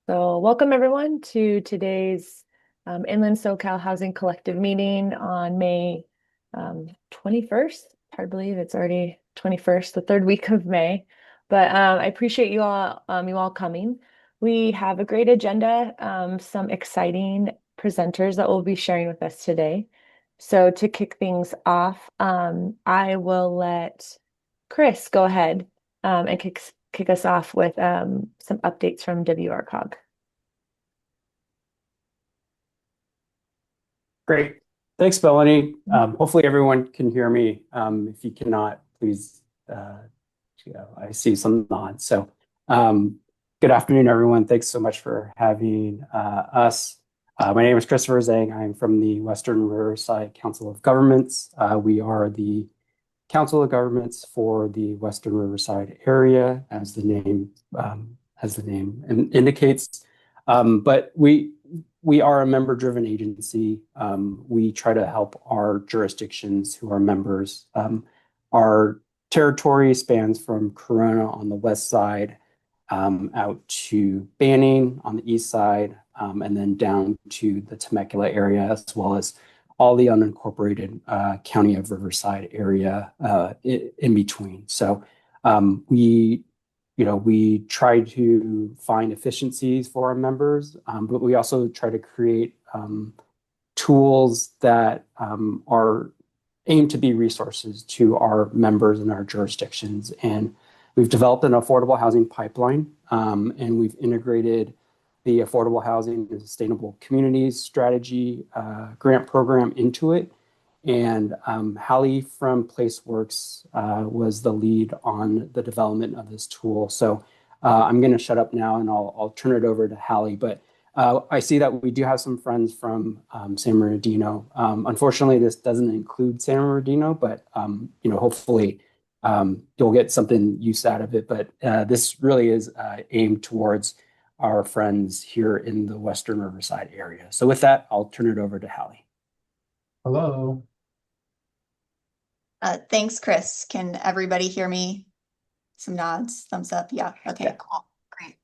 So welcome everyone to today's Inland SoCal Housing Collective meeting on May 21st. Hard to believe it's already 21st, the third week of May. But I appreciate you all coming. We have a great agenda, some exciting presenters that will be sharing with us today. So to kick things off, I will let Chris go ahead and kick us off with some updates from WRCOG. Great. Thanks, Melanie. Hopefully everyone can hear me. If you cannot, please, I see some nods. So good afternoon, everyone. Thanks so much for having us. My name is Chris Tzeng. I'm from the Western Riverside Council of Governments. We are the Council of Governments for the Western Riverside area, as the name indicates. But we are a member-driven agency. We try to help our jurisdictions who are members. Our territory spans from Corona on the west side out to Banning on the east side, and then down to the Temecula area, as well as all the unincorporated County of Riverside area in between. So we try to find efficiencies for our members, but we also try to create tools that are aimed to be resources to our members and our jurisdictions. And we've developed an affordable housing pipeline, and we've integrated the Affordable Housing and Sustainable Communities Strategy grant program into it. And Halley from Placeworks was the lead on the development of this tool. So I'm going to shut up now and I'll turn it over to Halley. But I see that we do have some friends from San Bernardino. Unfortunately, this doesn't include San Bernardino, but hopefully you'll get something use out of it. But this really is aimed towards our friends here in the Western Riverside area. So with that, I'll turn it over to Halley. Hello. Thanks, Chris. Can everybody hear me? Some nods, thumbs up. Yeah. Okay, Yeah. Cool. Great.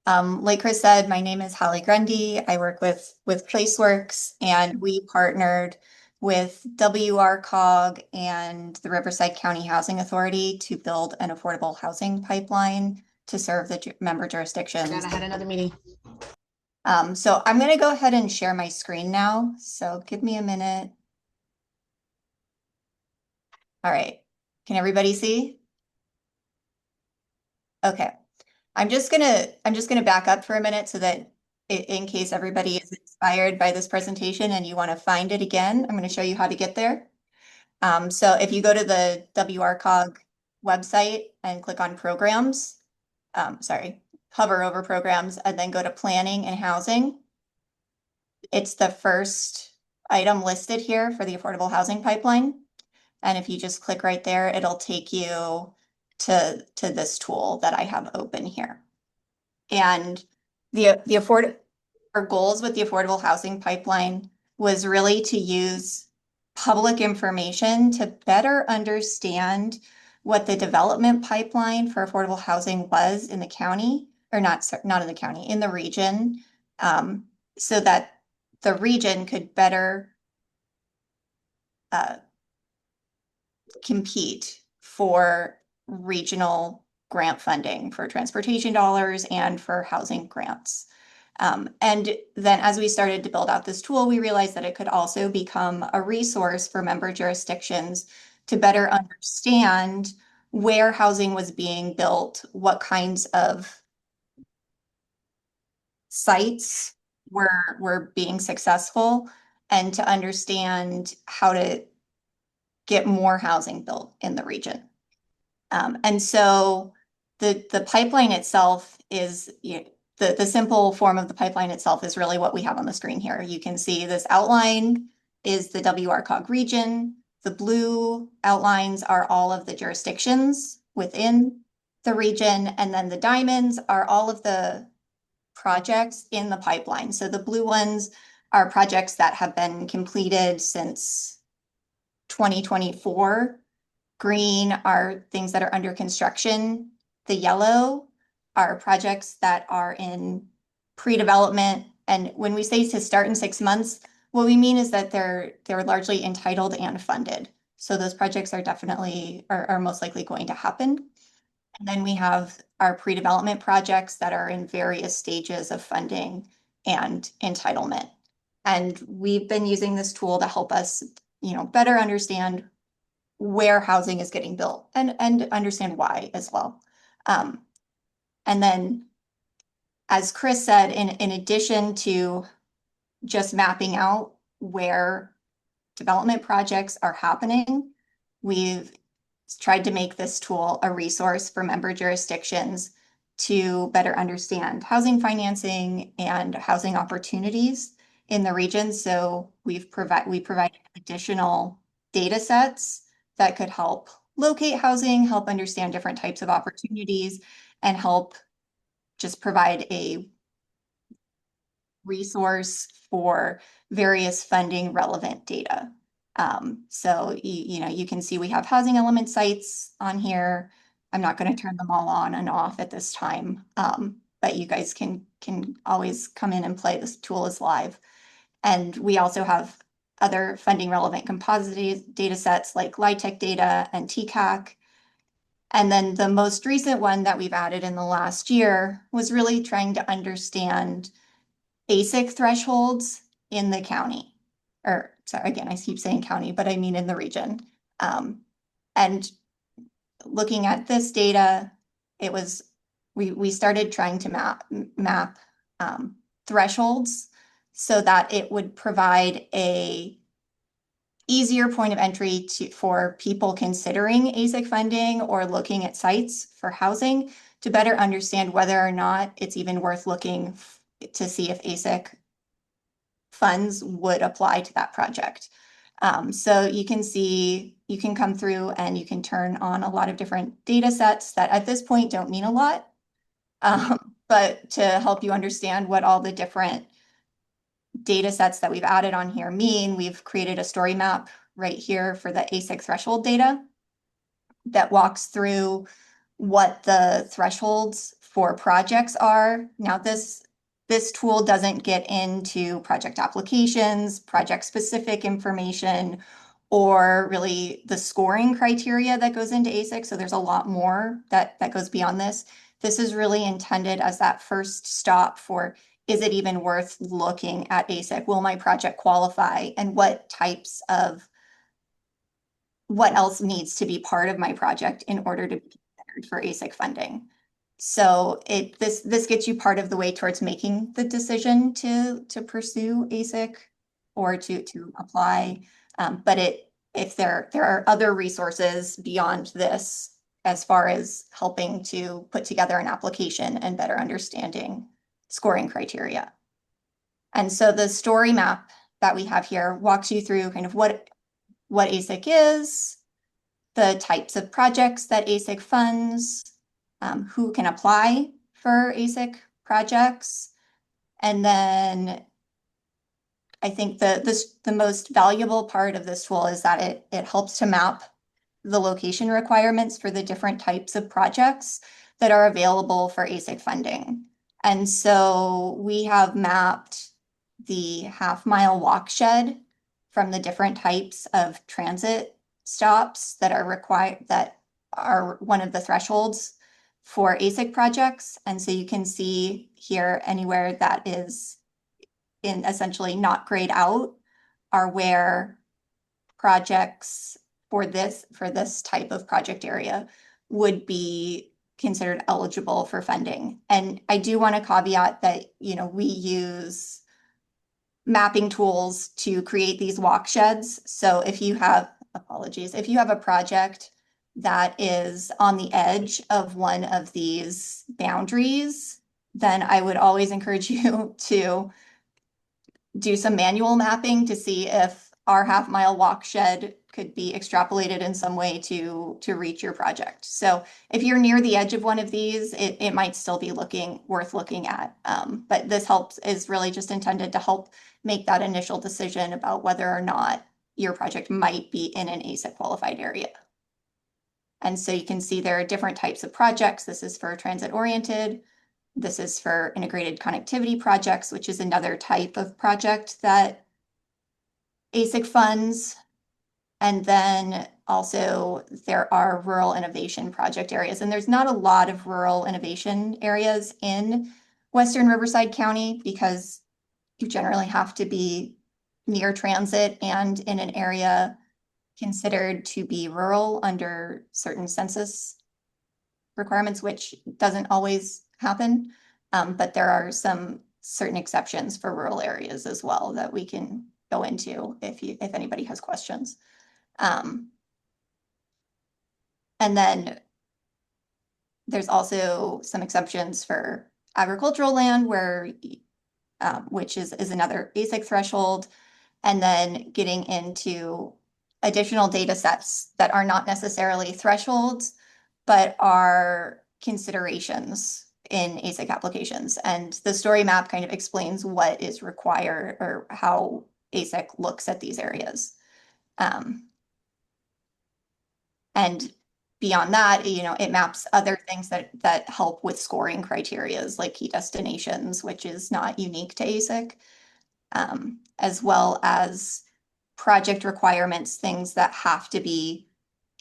Like Chris said, my name is Halley Grundy. I work with Placeworks, and we partnered with WRCOG and the Riverside County Housing Authority to build an affordable housing pipeline to serve the member jurisdictions. I had another meeting. So I'm going to go ahead and share my screen now. So give me a minute. All right. Can everybody see? Okay. I'm just gonna back up for a minute so that in case everybody is inspired by this presentation and you want to find it again, I'm going to show you how to get there. So if you go to the WRCOG website and click on programs, hover over programs and then go to planning and housing. It's the first item listed here for the affordable housing pipeline. And if you just click right there, it'll take you to this tool that I have open here. And our goals with the affordable housing pipeline was really to use public information to better understand what the development pipeline for affordable housing was in the county, or not in the county, in the region, so that the region could better compete for regional grant funding for transportation dollars and for housing grants. And then as we started to build out this tool, we realized that it could also become a resource for member jurisdictions to better understand where housing was being built, what kinds of sites were being successful, and to understand how to get more housing built in the region. And so the pipeline itself is, the simple form of the pipeline itself is really what we have on the screen here. You can see this outline is the WRCOG region. The blue outlines are all of the jurisdictions within the region. And then the diamonds are all of the projects in the pipeline. So the blue ones are projects that have been completed since 2024. Green are things that are under construction. The yellow are projects that are in pre-development. And when we say to start in 6 months, what we mean is that they're largely entitled and funded. So those projects are definitely are most likely going to happen. And then we have our pre-development projects that are in various stages of funding and entitlement. And we've been using this tool to help us, better understand where housing is getting built and understand why as well. And then, as Chris said, in addition to just mapping out where development projects are happening, we've tried to make this tool a resource for member jurisdictions to better understand housing financing and housing opportunities in the region. So we provide additional data sets that could help locate housing, help understand different types of opportunities, and help just provide a resource for various funding relevant data. So you can see we have housing element sites on here. I'm not going to turn them all on and off at this time, but you guys can always come in and play. This tool is live. And we also have other funding relevant composite data sets like LIHTC data and TCAC. And then the most recent one that we've added in the last year was really trying to understand basic thresholds in the county. Or sorry, again, I keep saying county, but I mean in the region. And looking at this data, we started trying to map thresholds so that it would provide a easier point of entry for people considering ASIC funding or looking at sites for housing to better understand whether or not it's even worth looking to see if ASIC funds would apply to that project. So you can see, you can come through and you can turn on a lot of different data sets that at this point don't mean a lot, but to help you understand what all the different data sets that we've added on here mean, we've created a story map right here for the ASIC threshold data that walks through what the thresholds for projects are. Now, this tool doesn't get into project applications, project-specific information, or really the scoring criteria that goes into ASIC. So there's a lot more that goes beyond this. This is really intended as that first stop for, is it even worth looking at ASIC? Will my project qualify? And what else needs to be part of my project in order to be considered for ASIC funding? So this gets you part of the way towards making the decision to pursue ASIC or to apply. But if there are other resources beyond this as far as helping to put together an application and better understanding scoring criteria. And so the story map that we have here walks you through kind of what ASIC is, the types of projects that ASIC funds, who can apply for ASIC projects. And then I think the most valuable part of this tool is that it helps to map the location requirements for the different types of projects that are available for ASIC funding. And so we have mapped the half-mile walk shed from the different types of transit stops that are required, that are one of the thresholds for ASIC projects. And so you can see here anywhere that is in essentially not grayed out are where projects for this type of project area would be considered eligible for funding. And I do want to caveat that, we use mapping tools to create these walk sheds. So if you have a project that is on the edge of one of these boundaries, then I would always encourage you to do some manual mapping to see if our half-mile walk shed could be extrapolated in some way to reach your project. So if you're near the edge of one of these, it might still be worth looking at. But this is really just intended to help make that initial decision about whether or not your project might be in an ASIC qualified area. And so you can see there are different types of projects. This is for transit oriented. This is for integrated connectivity projects, which is another type of project that ASIC funds. And then also there are rural innovation project areas. And there's not a lot of rural innovation areas in Western Riverside County because you generally have to be near transit and in an area considered to be rural under certain census requirements, which doesn't always happen. But there are some certain exceptions for rural areas as well that we can go into if anybody has questions. And then there's also some exceptions for agricultural land where, which is another basic threshold. And then getting into additional data sets that are not necessarily thresholds, but are considerations in ASIC applications. And the story map kind of explains what is required or how ASIC looks at these areas. And beyond that, it maps other things that help with scoring criterias like key destinations, which is not unique to ASIC, as well as project requirements, things that have to be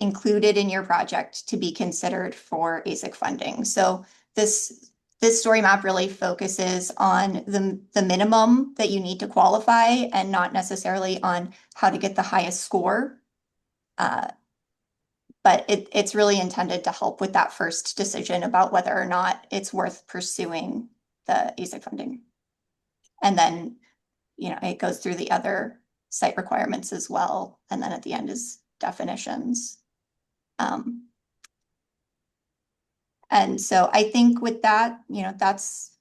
included in your project to be considered for ASIC funding. So this story map really focuses on the minimum that you need to qualify and not necessarily on how to get the highest score. But it's really intended to help with that first decision about whether or not it's worth pursuing the ASIC funding. And then, it goes through the other site requirements as well. And then at the end is definitions. And so I think with that, that's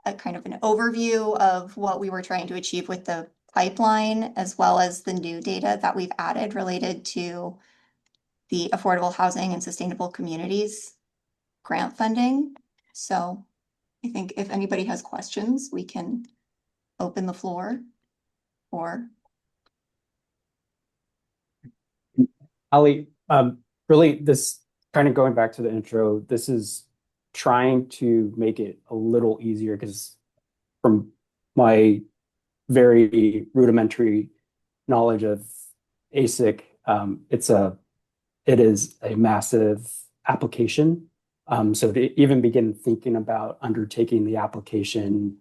a kind of an overview of what we were trying to achieve with the pipeline, as well as the new data that we've added related to the Affordable Housing and Sustainable Communities grant funding. So I think if anybody has questions, we can open the floor or. Ali, really, this kind of going back to the intro, this is trying to make it a little easier because from my very rudimentary knowledge of ASIC, it is a massive application. So to even begin thinking about undertaking the application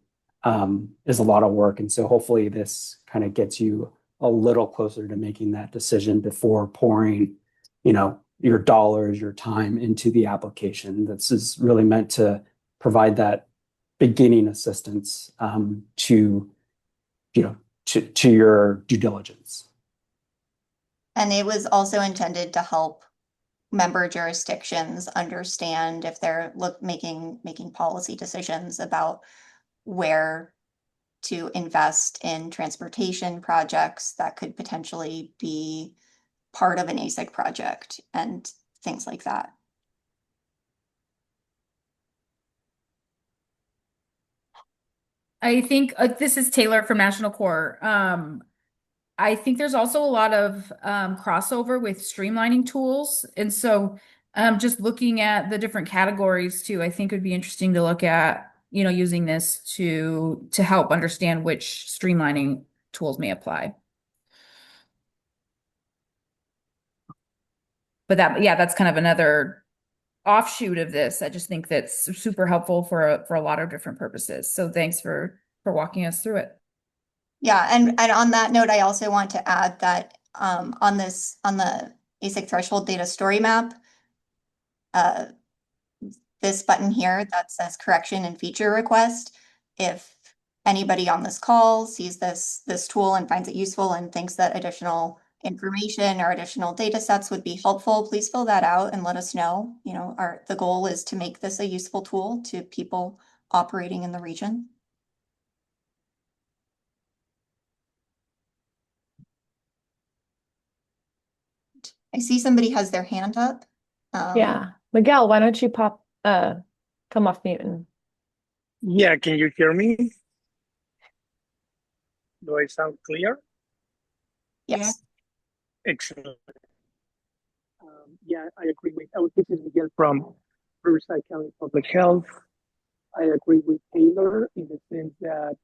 is a lot of work. And so hopefully this kind of gets you a little closer to making that decision before pouring, your dollars, your time into the application. This is really meant to provide that beginning assistance to your due diligence. And it was also intended to help member jurisdictions understand if they're making policy decisions about where to invest in transportation projects that could potentially be part of an ASIC project and things like that. I think this is Taylor from National Core. I think there's also a lot of crossover with streamlining tools. And so just looking at the different categories too, I think it would be interesting to look at, using this to help understand which streamlining tools may apply. But that's kind of another offshoot of this. I just think that's super helpful for a lot of different purposes. So thanks for walking us through it. Yeah, and on that note, I also want to add that on the ASIC threshold data story map, this button here that says correction and feature request, if anybody on this call sees this tool and finds it useful and thinks that additional information or additional data sets would be helpful, please fill that out and let us know. The goal is to make this a useful tool to people operating in the region. I see somebody has their hand up. Yeah. Miguel, why don't you come off mute and. Yeah, can you hear me? Do I sound clear? Yes. Excellent. Yeah, I agree with. This is Miguel from Riverside County Public Health. I agree with Taylor in the sense that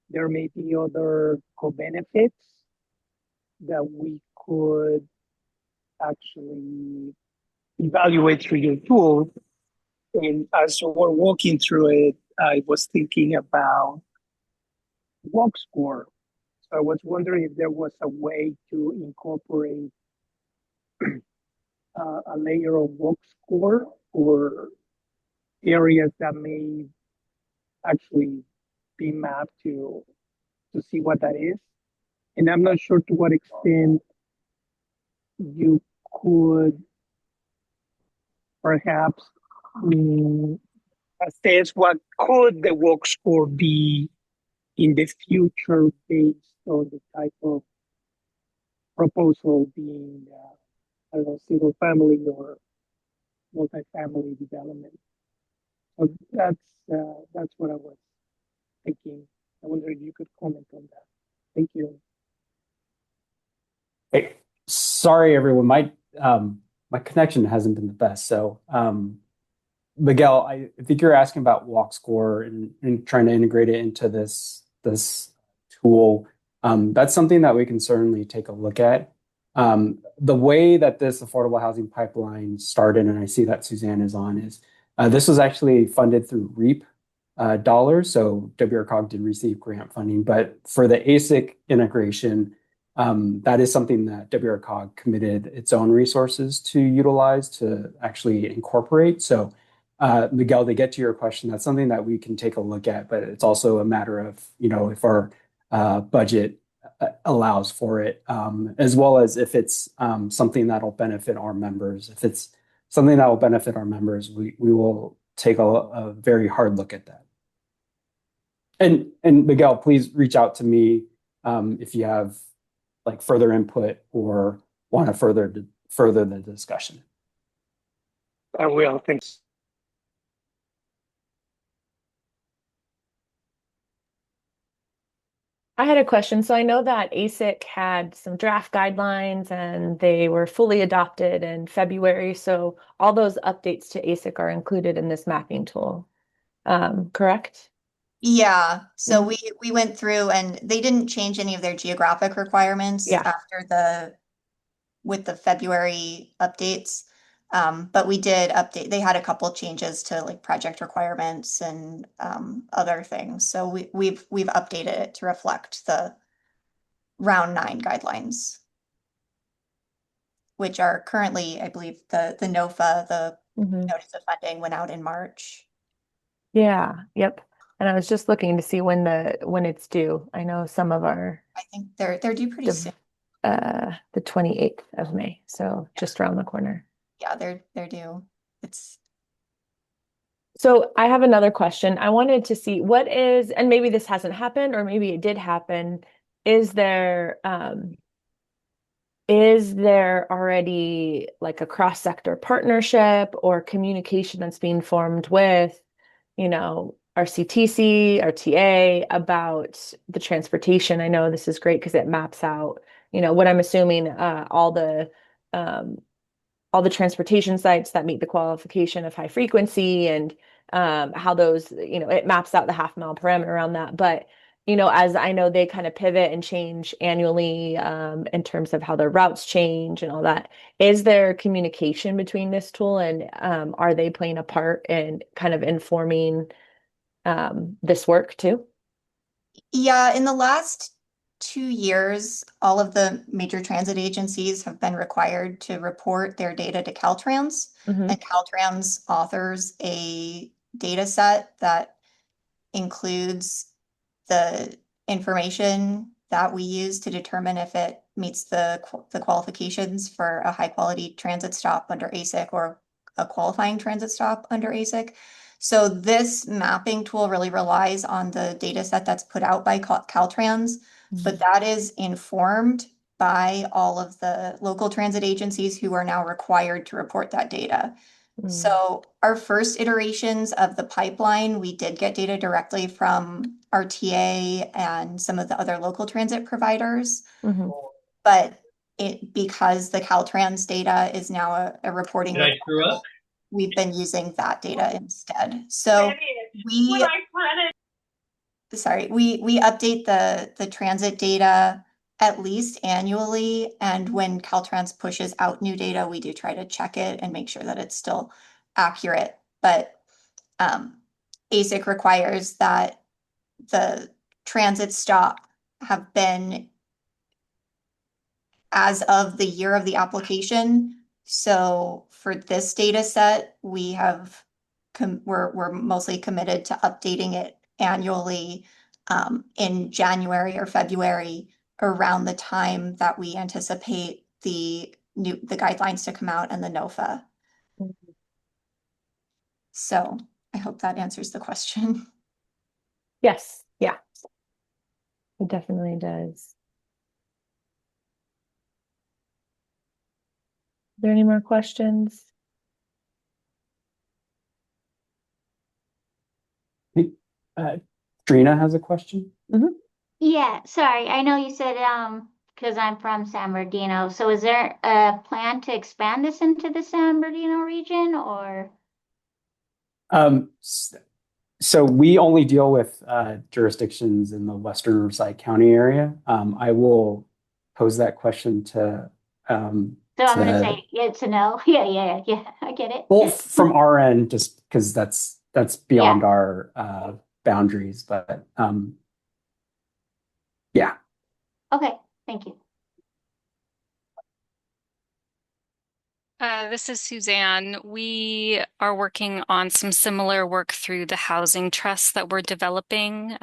there may be other co-benefits that we could actually evaluate through your tool. And as we're walking through it, I was thinking about walk score. So I was wondering if there was a way to incorporate a layer of walk score for areas that may actually be mapped to see what that is. And I'm not sure to what extent you could perhaps assess what could the walk score be in the future based on the type of proposal being, I don't know, single family or multifamily development. So that's what I was thinking. I wonder if you could comment on that. Thank you. Hey, sorry, everyone. My connection hasn't been the best. So, Miguel, I think you're asking about walk score and trying to integrate it into this tool. That's something that we can certainly take a look at. The way that this affordable housing pipeline started, and I see that Suzanne is on, is this was actually funded through REAP dollars. So WRCOG did receive grant funding, but for the ASIC integration, that is something that WRCOG committed its own resources to utilize to actually incorporate. So, Miguel, to get to your question, that's something that we can take a look at, but it's also a matter of, if our budget allows for it, as well as if it's something that'll benefit our members. If it's something that will benefit our members, we will take a very hard look at that. And Miguel, please reach out to me if you have like further input or want to further the discussion. I will. Thanks. I had a question. So I know that ASIC had some draft guidelines and they were fully adopted in February. So all those updates to ASIC are included in this mapping tool, correct? Yeah, so we went through and they didn't change any of their geographic requirements Yeah. after with the February updates. But we did update, they had a couple changes to like project requirements and other things. So we've updated it to reflect the round 9 guidelines, which are currently, I believe, the NOFA, the notice of funding went out in March. Yeah, yep. And I was just looking to see when it's due. I know some of our I think they're due pretty soon. The 28th of May, so just around the corner. Yeah, they're due. So I have another question. I wanted to see what is, and maybe this hasn't happened, or maybe it did happen. Is there already like a cross-sector partnership or communication that's being formed with, RCTC, RTA about the transportation? I know this is great because it maps out, what I'm assuming, all the transportation sites that meet the qualification of high frequency and how those, it maps out the half-mile parameter around that. But, as I know, they kind of pivot and change annually in terms of how their routes change and all that. Is there communication between this tool and are they playing a part in kind of informing this work too? Yeah, in the last 2 years, all of the major transit agencies have been required to report their data to Caltrans, and Caltrans authors a data set that includes the information that we use to determine if it meets the qualifications for a high quality transit stop under ASIC or a qualifying transit stop under ASIC. So this mapping tool really relies on the data set that's put out by Caltrans, but that is informed by all of the local transit agencies who are now required to report that data. So our first iterations of the pipeline, we did get data directly from RTA and some of the other local transit providers. But because the Caltrans data is now a reporting, we've been using that data instead. So we we update the transit data at least annually, and when Caltrans pushes out new data, we do try to check it and make sure that it's still accurate. But ASIC requires that the transit stop have been as of the year of the application. So for this data set, we're mostly committed to updating it annually in January or February, around the time that we anticipate the guidelines to come out and the NOFA. So I hope that answers the question. Yes, yeah, it definitely does. Are there any more questions? Trina has a question. Yeah, sorry. I know you said because I'm from San Bernardino. So is there a plan to expand this into the San Bernardino region or? So we only deal with jurisdictions in the Western Riverside County area. I will pose that question to. So I'm going to say it's a no. Yeah. I get it. Well, from our end, just because that's beyond our boundaries, but yeah. Okay, thank you. This is Suzanne. We are working on some similar work through the housing trust that we're developing.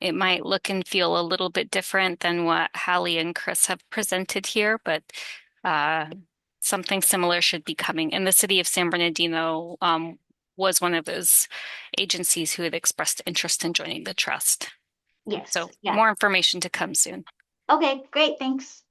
It might look and feel a little bit different than what Hallie and Chris have presented here, but something similar should be coming. And the city of San Bernardino was one of those agencies who had expressed interest in joining the trust. Yes. So more information to come soon. Okay, great. Thanks.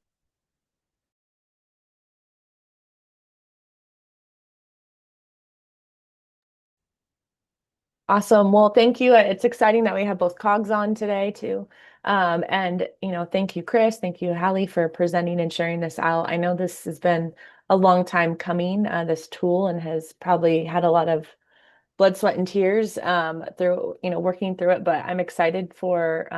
Awesome. Well, thank you. It's exciting that we have both COGs on today too. And thank you, Chris. Thank you, Hallie, for presenting and sharing this out. I know this has been a long time coming, this tool, and has probably had a lot of blood, sweat, and tears through, working through it. But I'm excited for,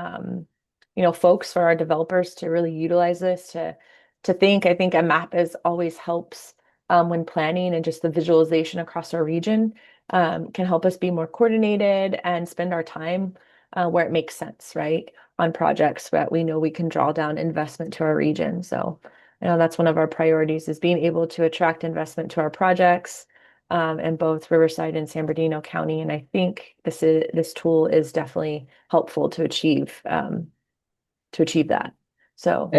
folks, for our developers to really utilize this to think. I think a map always helps when planning, and just the visualization across our region can help us be more coordinated and spend our time where it makes sense, right? On projects that we know we can draw down investment to our region. So I know that's one of our priorities, is being able to attract investment to our projects in both Riverside and San Bernardino County. And I think this tool is definitely helpful to achieve that. So.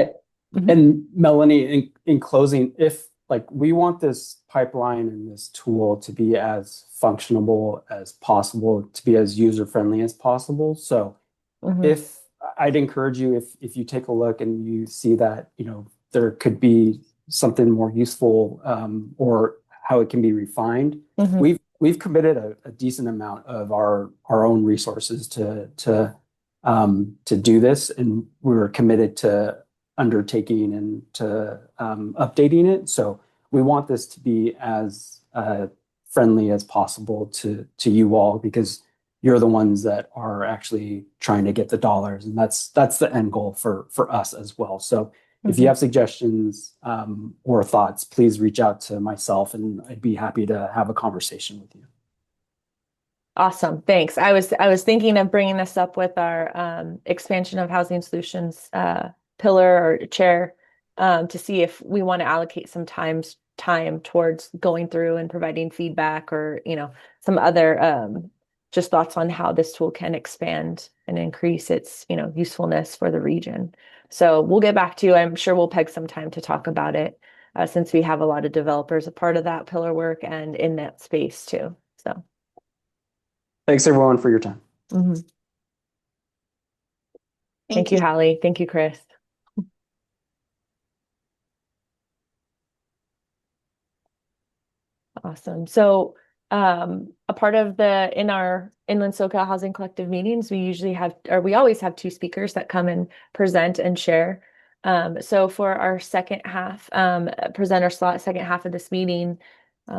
And Melanie, in closing, if we want this pipeline and this tool to be as functionable as possible, to be as user-friendly as possible. So if I'd encourage you, if you take a look and you see that, there could be something more useful or how it can be refined, we've committed a decent amount of our own resources to do this, and we're committed to undertaking and to updating it. So we want this to be as friendly as possible to you all, because you're the ones that are actually trying to get the dollars, and that's the end goal for us as well. So if you have suggestions or thoughts, please reach out to myself, and I'd be happy to have a conversation with you. Awesome. Thanks. I was thinking of bringing this up with our expansion of housing solutions pillar or chair to see if we want to allocate some time towards going through and providing feedback, or some other just thoughts on how this tool can expand and increase its usefulness for the region. So we'll get back to you. I'm sure we'll peg some time to talk about it since we have a lot of developers a part of that pillar work and in that space too. So thanks everyone for your time. Thank you, Hallie. Thank you, Chris. Awesome. So a part of in our Inland SoCal Housing Collective meetings, we always have two speakers that come and present and share. So for our second half, presenter slot, second half of this meeting,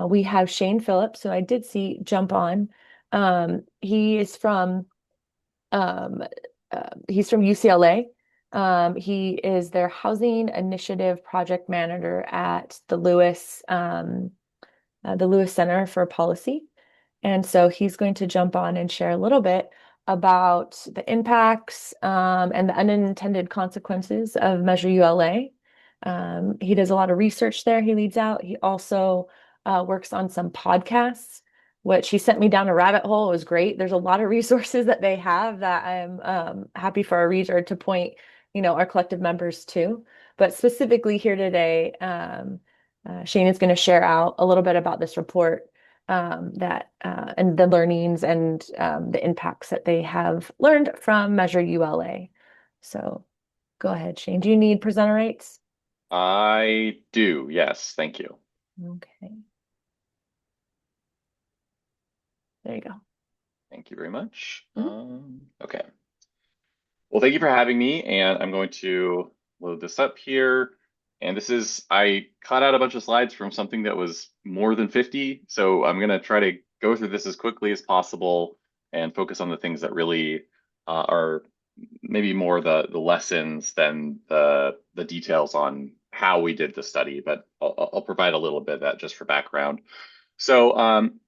we have Phillip. So I did see jump on. He is from he's from UCLA. He is their housing initiative project manager at the Lewis Center for Policy. And so he's going to jump on and share a little bit about the impacts and the unintended consequences of Measure ULA. He does a lot of research there. He leads out. He also works on some podcasts, which he sent me down a rabbit hole. It was great. There's a lot of resources that they have that I'm happy for our reader to point, our collective members to. But specifically here today, Shane is going to share out a little bit about this report that and the learnings and the impacts that they have learned from Measure ULA. So go ahead, Shane. Do you need presenter rights? I do, yes, thank you. Okay. There you go. Thank you very much. Okay. Well, thank you for having me, and I'm going to load this up here. And I cut out a bunch of slides from something that was more than 50, so I'm going to try to go through this as quickly as possible and focus on the things that really are maybe more the lessons than the details on how we did the study, but I'll provide a little bit of that just for background. So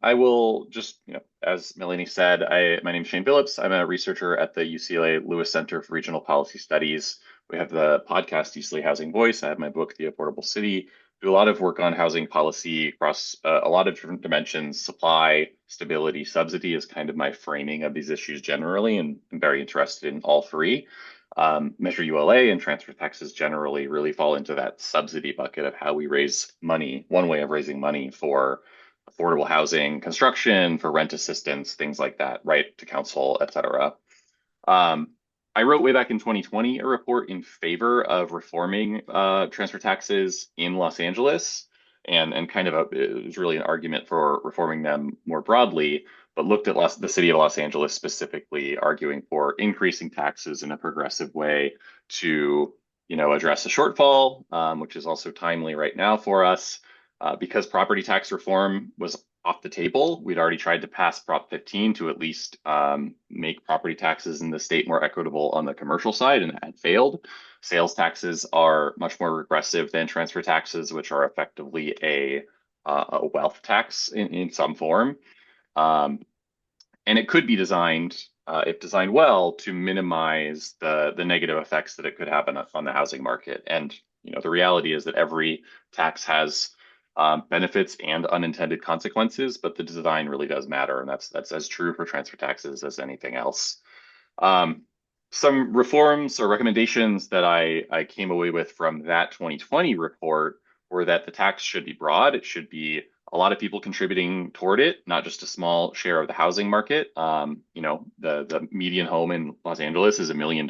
I will just, as Melanie said, my name is Shane Phillips. I'm a researcher at the UCLA Lewis Center for Regional Policy Studies. We have the podcast UCLA Housing Voice. I have my book, The Affordable City. Do a lot of work on housing policy across a lot of different dimensions. Supply, stability, subsidy is kind of my framing of these issues generally, and I'm very interested in all three. Measure ULA and transfer taxes generally really fall into that subsidy bucket of how we raise money, one way of raising money for affordable housing construction, for rent assistance, things like that, right to council, et cetera. I wrote way back in 2020 a report in favor of reforming transfer taxes in Los Angeles, and it was really an argument for reforming them more broadly, but looked at the city of Los Angeles specifically, arguing for increasing taxes in a progressive way to address a shortfall, which is also timely right now for us. Because property tax reform was off the table, we'd already tried to pass Prop 15 to at least make property taxes in the state more equitable on the commercial side, and that had failed. Sales taxes are much more regressive than transfer taxes, which are effectively a wealth tax in some form. And it could be designed, if designed well, to minimize the negative effects that it could have on the housing market. And the reality is that every tax has benefits and unintended consequences, but the design really does matter, and that's as true for transfer taxes as anything else. Some reforms or recommendations that I came away with from that 2020 report were that the tax should be broad. It should be a lot of people contributing toward it, not just a small share of the housing market. The median home in Los Angeles is $1 million.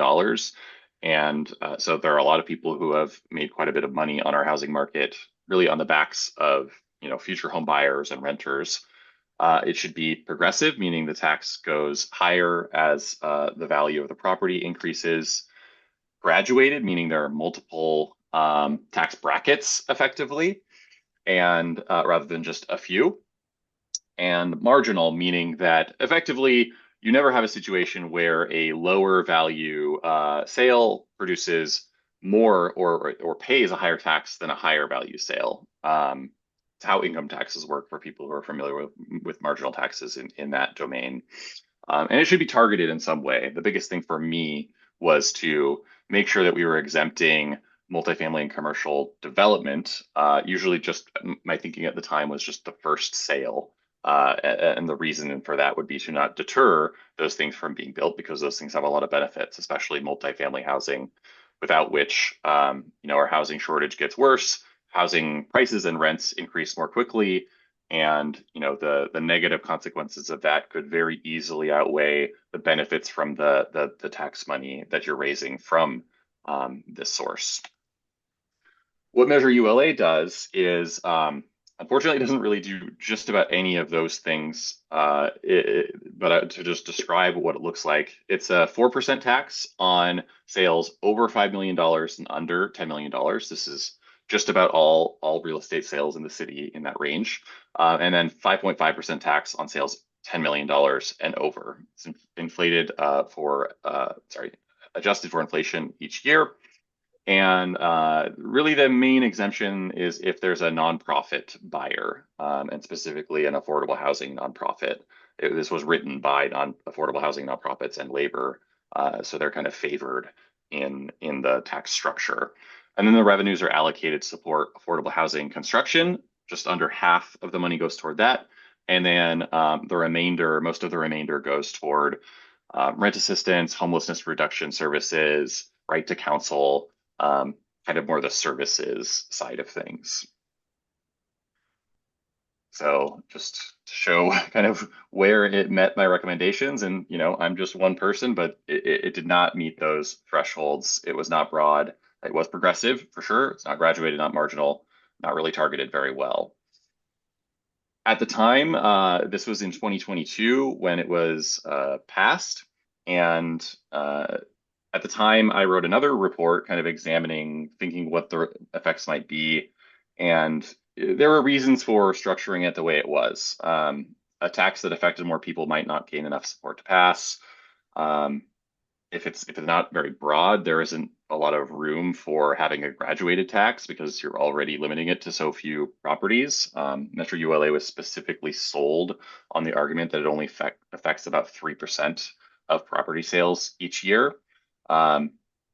And so there are a lot of people who have made quite a bit of money on our housing market, really on the backs of future home buyers and renters. It should be progressive, meaning the tax goes higher as the value of the property increases. Graduated, meaning there are multiple tax brackets effectively, and rather than just a few. And marginal, meaning that effectively you never have a situation where a lower value sale produces more or pays a higher tax than a higher value sale. It's how income taxes work for people who are familiar with marginal taxes in that domain. And it should be targeted in some way. The biggest thing for me was to make sure that we were exempting multifamily and commercial development. Usually just my thinking at the time was just the first sale. And the reason for that would be to not deter those things from being built, because those things have a lot of benefits, especially multifamily housing, without which our housing shortage gets worse, housing prices and rents increase more quickly, and the negative consequences of that could very easily outweigh the benefits from the tax money that you're raising from this source. What Measure ULA does is unfortunately, it doesn't really do just about any of those things, but to just describe what it looks like, it's a 4% tax on sales over $5 million and under $10 million. This is just about all real estate sales in the city in that range. And then 5.5% tax on sales $10 million and over. It's inflated adjusted for inflation each year. And really the main exemption is if there's a nonprofit buyer, and specifically an affordable housing nonprofit. This was written by affordable housing nonprofits and labor, so they're kind of favored in the tax structure. And then the revenues are allocated to support affordable housing construction. Just under half of the money goes toward that. And then most of the remainder goes toward rent assistance, homelessness reduction services, right to counsel, kind of more the services side of things. So just to show kind of where it met my recommendations, and I'm just one person, but it did not meet those thresholds. It was not broad. It was progressive for sure. It's not graduated, not marginal, not really targeted very well. At the time, this was in 2022 when it was passed, and at the time, I wrote another report kind of thinking what the effects might be. And there were reasons for structuring it the way it was. A tax that affected more people might not gain enough support to pass. If it's not very broad, there isn't a lot of room for having a graduated tax because you're already limiting it to so few properties. Measure ULA was specifically sold on the argument that it only affects about 3% of property sales each year.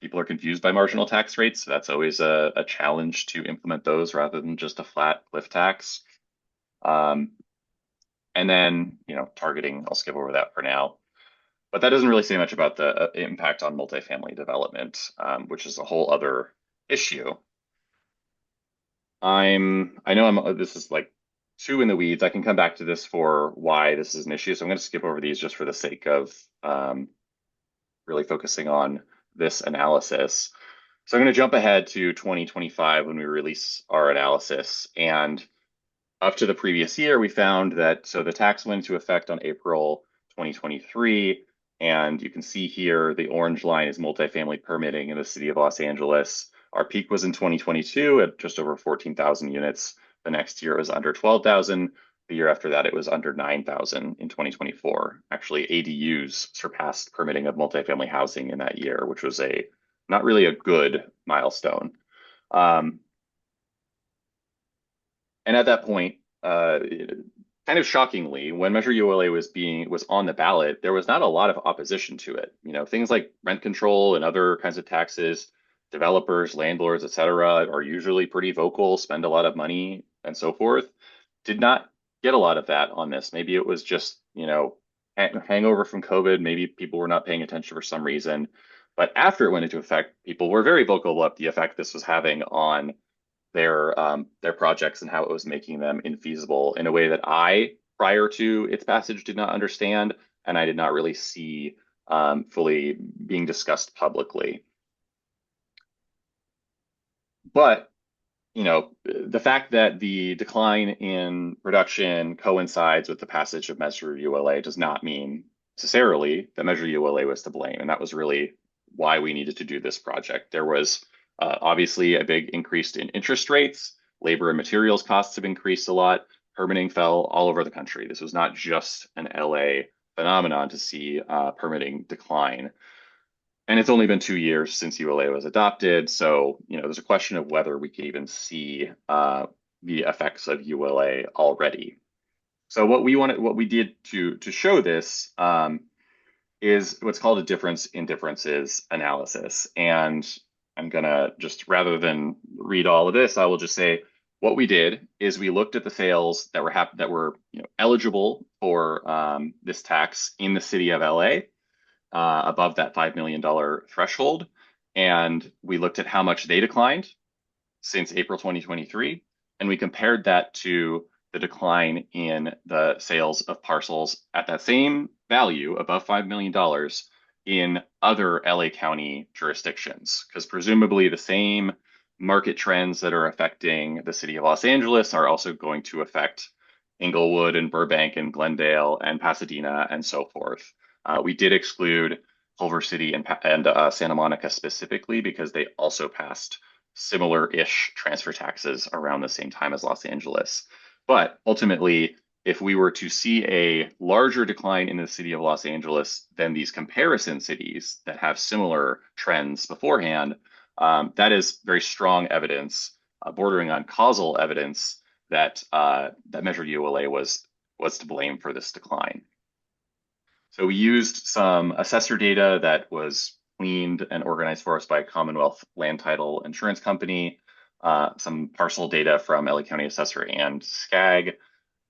People are confused by marginal tax rates, so that's always a challenge to implement those rather than just a flat cliff tax. And then, targeting, I'll skip over that for now. But that doesn't really say much about the impact on multifamily development, which is a whole other issue. This is like too in the weeds. I can come back to this for why this is an issue. So I'm going to skip over these just for the sake of really focusing on this analysis. So I'm going to jump ahead to 2025 when we release our analysis. And up to the previous year, we found that, so the tax went into effect on April 2023. And you can see here, the orange line is multifamily permitting in the city of Los Angeles. Our peak was in 2022 at just over 14,000 units. The next year was under 12,000. The year after that, it was under 9,000 in 2024. Actually, ADUs surpassed permitting of multifamily housing in that year, which was not really a good milestone. And at that point, kind of shockingly, when Measure ULA was on the ballot, there was not a lot of opposition to it. Things like rent control and other kinds of taxes, developers, landlords, etc., are usually pretty vocal, spend a lot of money, and so forth. Did not get a lot of that on this. Maybe it was just, hangover from COVID. Maybe people were not paying attention for some reason. But after it went into effect, people were very vocal about the effect this was having on their projects and how it was making them infeasible in a way that I, prior to its passage, did not understand, and I did not really see fully being discussed publicly. But the fact that the decline in production coincides with the passage of Measure ULA does not mean necessarily that Measure ULA was to blame, and that was really why we needed to do this project. There was obviously a big increase in interest rates. Labor and materials costs have increased a lot. Permitting fell all over the country. This was not just an LA phenomenon to see permitting decline. And it's only been 2 years since ULA was adopted. So, there's a question of whether we can even see the effects of ULA already. So what we did to show this is what's called a difference in differences analysis. And I'm gonna just, rather than read all of this, I will just say what we did is we looked at the sales that were eligible for this tax in the city of LA, above that $5 million threshold. And we looked at how much they declined since April 2023. And we compared that to the decline in the sales of parcels at that same value, above $5 million, in other LA County jurisdictions. Because presumably the same market trends that are affecting the city of Los Angeles are also going to affect Inglewood and Burbank and Glendale and Pasadena and so forth. We did exclude Culver City and Santa Monica specifically because they also passed similar-ish transfer taxes around the same time as Los Angeles. But ultimately, if we were to see a larger decline in the city of Los Angeles than these comparison cities that have similar trends beforehand, that is very strong evidence, bordering on causal evidence that that Measure ULA was to blame for this decline. So we used some assessor data that was cleaned and organized for us by Commonwealth Land Title Insurance Company, some parcel data from LA County Assessor and SCAG,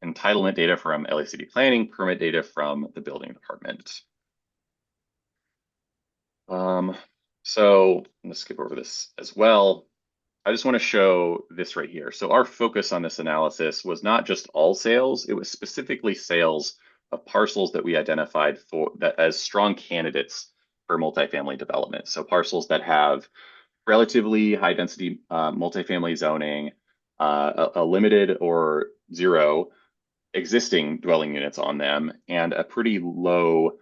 entitlement data from LA City Planning, permit data from the building department. So I'm gonna skip over this as well. I just want to show this right here. So our focus on this analysis was not just all sales, it was specifically sales of parcels that we identified for that as strong candidates for multifamily development. So parcels that have relatively high density multifamily zoning, a limited or zero existing dwelling units on them, and a pretty low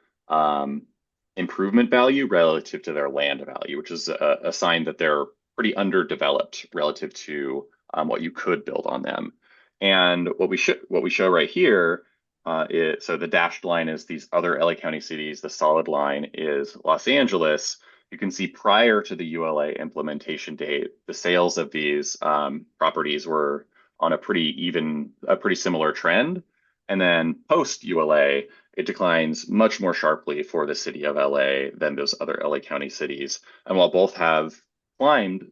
improvement value relative to their land value, which is a sign that they're pretty underdeveloped relative to what you could build on them. And what we show right here is, so the dashed line is these other LA County cities, the solid line is Los Angeles. You can see prior to the ULA implementation date, the sales of these properties were on a pretty similar trend. And then post ULA, it declines much more sharply for the city of LA than those other LA County cities. And while both have climbed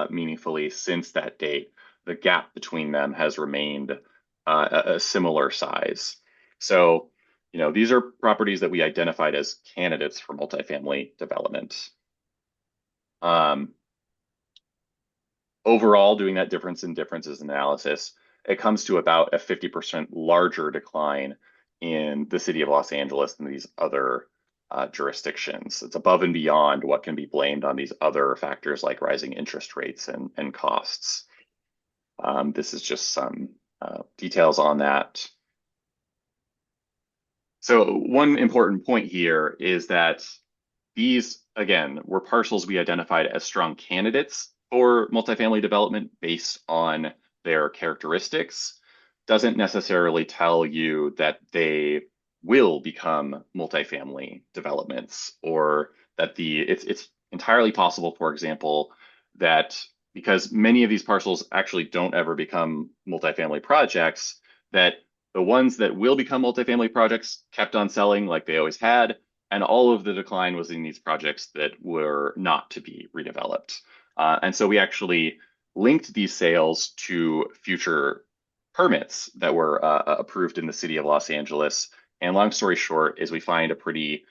meaningfully since that date, the gap between them has remained a similar size. So, you know, these are properties that we identified as candidates for multifamily development. Overall, doing that difference in differences analysis, it comes to about a 50% larger decline in the city of Los Angeles than these other jurisdictions. It's above and beyond what can be blamed on these other factors like rising interest rates and costs. This is just some details on that. So one important point here is that these, again, were parcels we identified as strong candidates for multifamily development based on their characteristics. Doesn't necessarily tell you that they will become multifamily developments, or that it's entirely possible, for example, that because many of these parcels actually don't ever become multifamily projects, that the ones that will become multifamily projects kept on selling like they always had, and all of the decline was in these projects that were not to be redeveloped. And so we actually linked these sales to future permits that were approved in the city of Los Angeles. And long story short is we find a pretty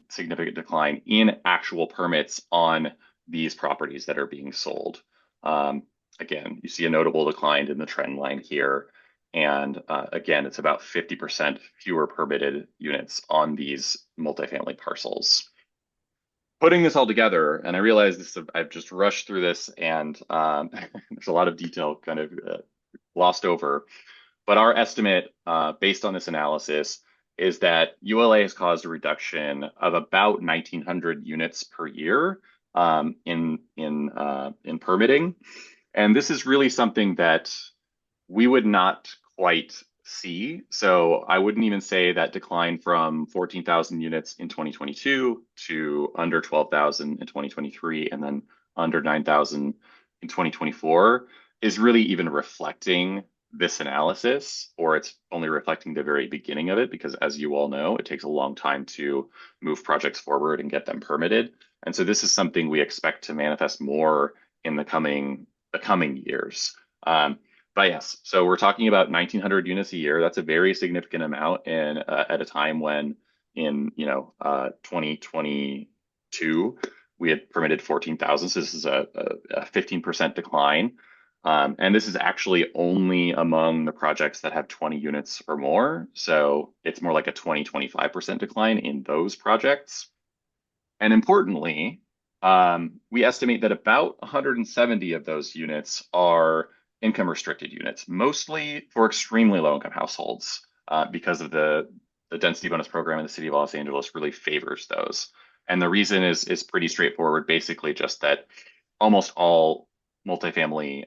significant decline in actual permits on these properties that are being sold. Again, you see a notable decline in the trend line here. And again, it's about 50% fewer permitted units on these multifamily parcels. Putting this all together, and I realize this, I've just rushed through this, and there's a lot of detail kind of glossed over, but our estimate based on this analysis is that ULA has caused a reduction of about 1,900 units per year in permitting. And this is really something that we would not quite see. So I wouldn't even say that decline from 14,000 units in 2022 to under 12,000 in 2023 and then under 9,000 in 2024 is really even reflecting this analysis, or it's only reflecting the very beginning of it, because as you all know, it takes a long time to move projects forward and get them permitted. And so this is something we expect to manifest more in the coming years. But yes, so we're talking about 1,900 units a year. That's a very significant amount, and at a time when in 2022 we had permitted 14,000. So this is a 15% decline, and this is actually only among the projects that have 20 units or more. So it's more like a 20-25% decline in those projects. And importantly, we estimate that about 170 of those units are income restricted units, mostly for extremely low income households, because of the density bonus program in the city of Los Angeles really favors those. And the reason is pretty straightforward, basically just that almost all multifamily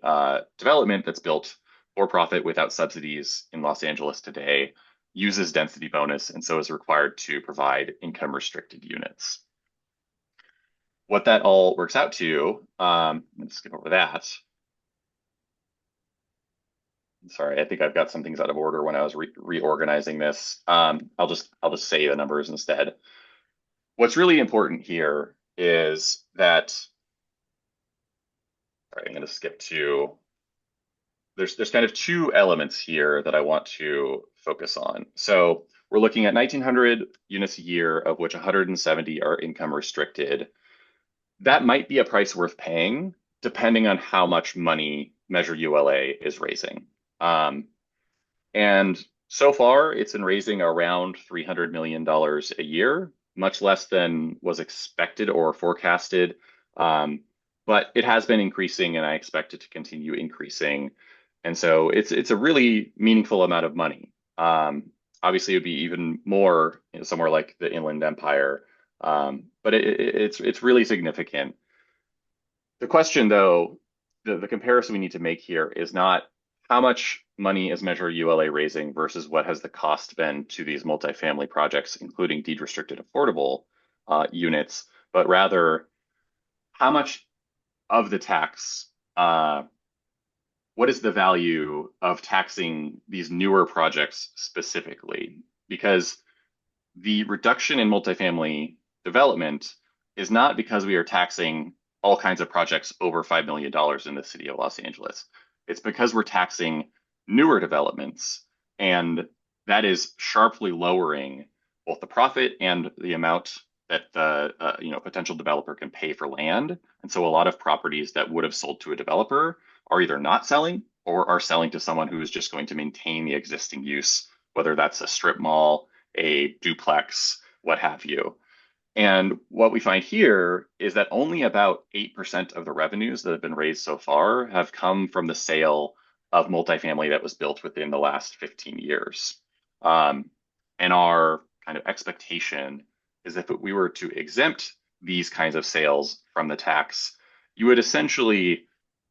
development that's built for-profit without subsidies in Los Angeles today uses density bonus and so is required to provide income restricted units. What that all works out to, let's skip over that. Sorry, I think I've got some things out of order when I was reorganizing this. I'll just say the numbers instead. What's really important here is that, sorry, I'm going to skip to, there's kind of two elements here that I want to focus on. So we're looking at 1,900 units a year, of which 170 are income restricted. That might be a price worth paying, depending on how much money Measure ULA is raising. And so far, it's been raising around $300 million a year, much less than was expected or forecasted. But it has been increasing, and I expect it to continue increasing. And so it's a really meaningful amount of money. Obviously, it would be even more somewhere like the Inland Empire, but it's really significant. The question, though, the comparison we need to make here is not how much money is Measure ULA raising versus what has the cost been to these multifamily projects, including deed-restricted affordable units, but rather how much of the tax, what is the value of taxing these newer projects specifically? Because the reduction in multifamily development is not because we are taxing all kinds of projects over $5 million in the city of Los Angeles. It's because we're taxing newer developments, and that is sharply lowering both the profit and the amount that the potential developer can pay for land. And so a lot of properties that would have sold to a developer are either not selling or are selling to someone who is just going to maintain the existing use, whether that's a strip mall, a duplex, what have you. And what we find here is that only about 8% of the revenues that have been raised so far have come from the sale of multifamily that was built within the last 15 years. And our kind of expectation is that if we were to exempt these kinds of sales from the tax, you would essentially,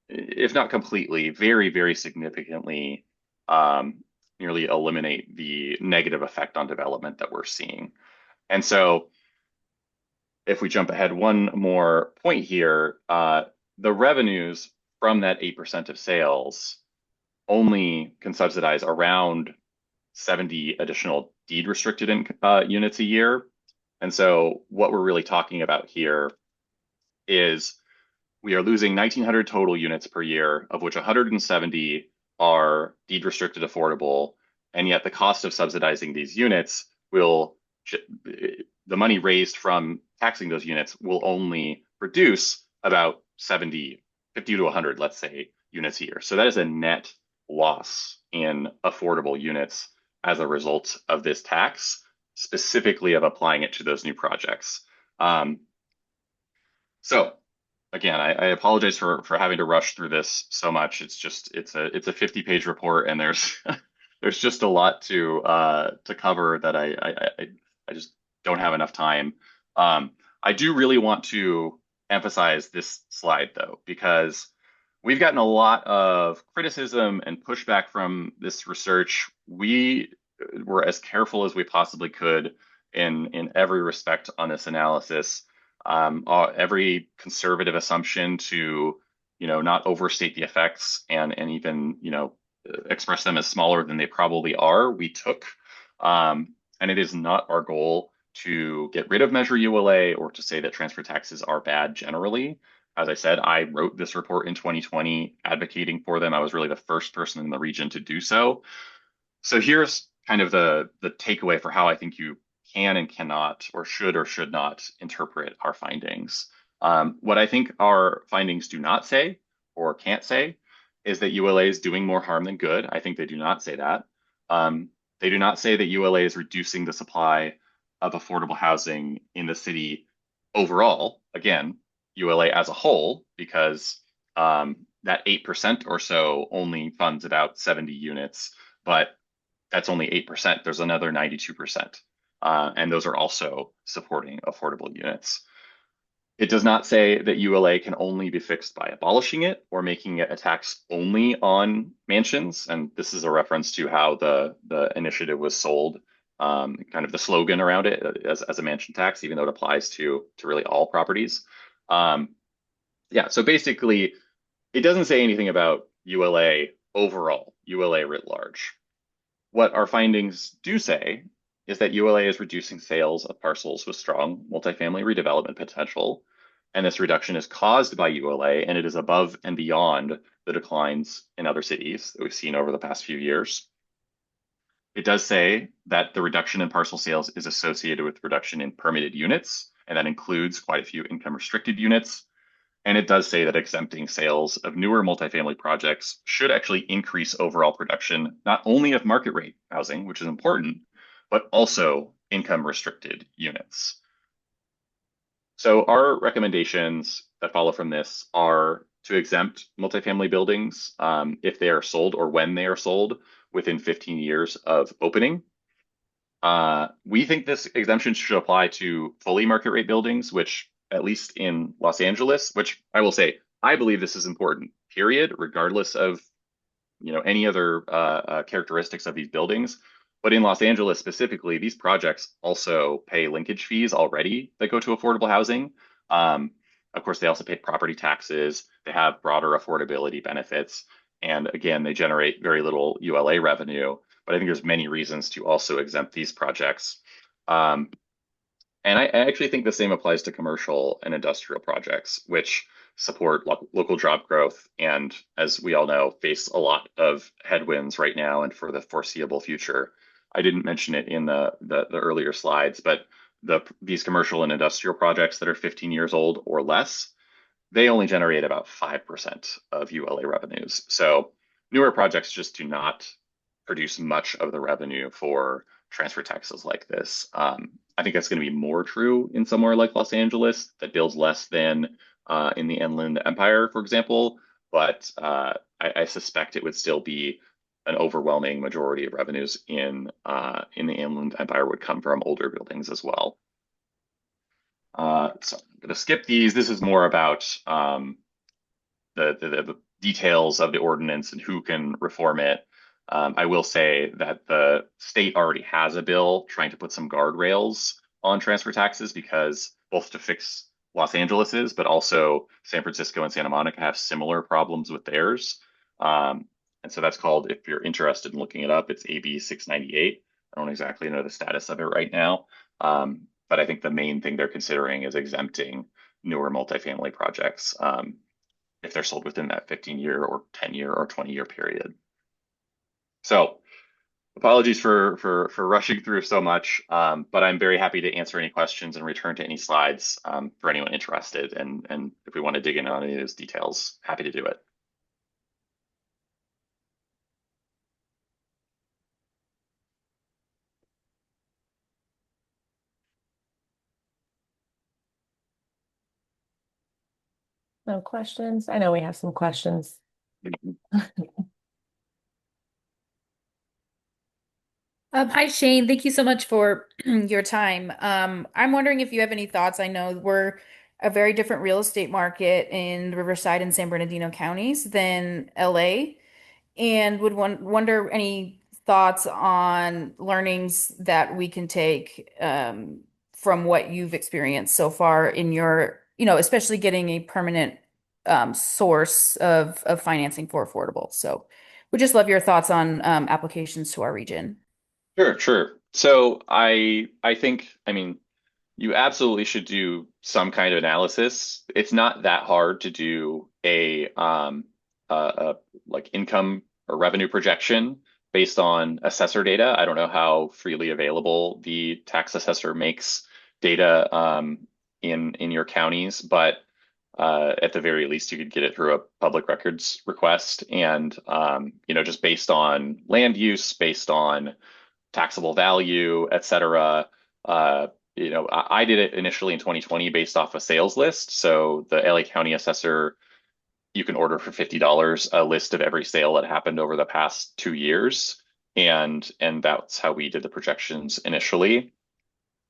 if not completely, very, very significantly nearly eliminate the negative effect on development that we're seeing. And so if we jump ahead one more point here, the revenues from that 8% of sales only can subsidize around 70 additional deed restricted units a year. And so what we're really talking about here is we are losing 1,900 total units per year, of which 170 are deed restricted affordable. And yet the cost of subsidizing these units will, the money raised from taxing those units will only produce about 50 to 100, let's say, units a year. So that is a net loss in affordable units as a result of this tax, specifically of applying it to those new projects. So again, I apologize for having to rush through this so much. It's a 50-page report, and there's there's just a lot to cover that I just don't have enough time. I do really want to emphasize this slide, though, because we've gotten a lot of criticism and pushback from this research. We were as careful as we possibly could in every respect on this analysis. Every conservative assumption to not overstate the effects and even express them as smaller than they probably are, we took. And it is not our goal to get rid of Measure ULA or to say that transfer taxes are bad generally. As I said, I wrote this report in 2020 advocating for them. I was really the first person in the region to do so. So here's kind of the takeaway for how I think you can and cannot or should not interpret our findings. What I think our findings do not say or can't say is that ULA is doing more harm than good. I think they do not say that. They do not say that ULA is reducing the supply of affordable housing in the city overall. Again, ULA as a whole, because that 8% or so only funds about 70 units, but that's only 8%. There's another 92%. And those are also supporting affordable units. It does not say that ULA can only be fixed by abolishing it or making it a tax only on mansions. And this is a reference to how the initiative was sold, kind of the slogan around it as a mansion tax, even though it applies to really all properties. Yeah, so basically, it doesn't say anything about ULA overall, ULA writ large. What our findings do say is that ULA is reducing sales of parcels with strong multifamily redevelopment potential, and this reduction is caused by ULA, and it is above and beyond the declines in other cities that we've seen over the past few years. It does say that the reduction in parcel sales is associated with reduction in permitted units, and that includes quite a few income restricted units. And it does say that exempting sales of newer multifamily projects should actually increase overall production, not only of market rate housing, which is important, but also income restricted units. So our recommendations that follow from this are to exempt multifamily buildings if they are sold or when they are sold within 15 years of opening. We think this exemption should apply to fully market rate buildings, which at least in Los Angeles, which I will say, I believe this is important, period, regardless of any other characteristics of these buildings. But in Los Angeles specifically, these projects also pay linkage fees already that go to affordable housing. Of course, they also pay property taxes. They have broader affordability benefits. And again, they generate very little ULA revenue. But I think there's many reasons to also exempt these projects. And I actually think the same applies to commercial and industrial projects, which support local job growth and, as we all know, face a lot of headwinds right now and for the foreseeable future. I didn't mention it in the earlier slides, but these commercial and industrial projects that are 15 years old or less, they only generate about 5% of ULA revenues. So newer projects just do not produce much of the revenue for transfer taxes like this. I think that's going to be more true in somewhere like Los Angeles that builds less than in the Inland Empire, for example. But I suspect it would still be an overwhelming majority of revenues in the Inland Empire would come from older buildings as well. So I'm going to skip these. This is more about the details of the ordinance and who can reform it. I will say that the state already has a bill trying to put some guardrails on transfer taxes because both to fix Los Angeles's, but also San Francisco and Santa Monica have similar problems with theirs. And so that's called, if you're interested in looking it up, it's AB 698. I don't exactly know the status of it right now. But I think the main thing they're considering is exempting newer multifamily projects if they're sold within that 15-year or 10-year or 20-year period. So apologies for rushing through so much, but I'm very happy to answer any questions and return to any slides for anyone interested. And if we want to dig in on any of those details, happy to do it. No questions? I know we have some questions. Hi, Shane. Thank you so much for your time. I'm wondering if you have any thoughts. I know we're a very different real estate market in Riverside and San Bernardino counties than LA, and would wonder any thoughts on learnings that we can take from what you've experienced so far in your, especially getting a permanent source of financing for affordable. So we just love your thoughts on applications to our region. Sure. So I think, I mean, you absolutely should do some kind of analysis. It's not that hard to do a like income or revenue projection based on assessor data. I don't know how freely available the tax assessor makes data in your counties, but at the very least, you could get it through a public records request, and just based on land use, based on taxable value, et cetera. I did it initially in 2020 based off a sales list. So the LA County assessor, you can order for $50 a list of every sale that happened over the past 2 years. And that's how we did the projections initially.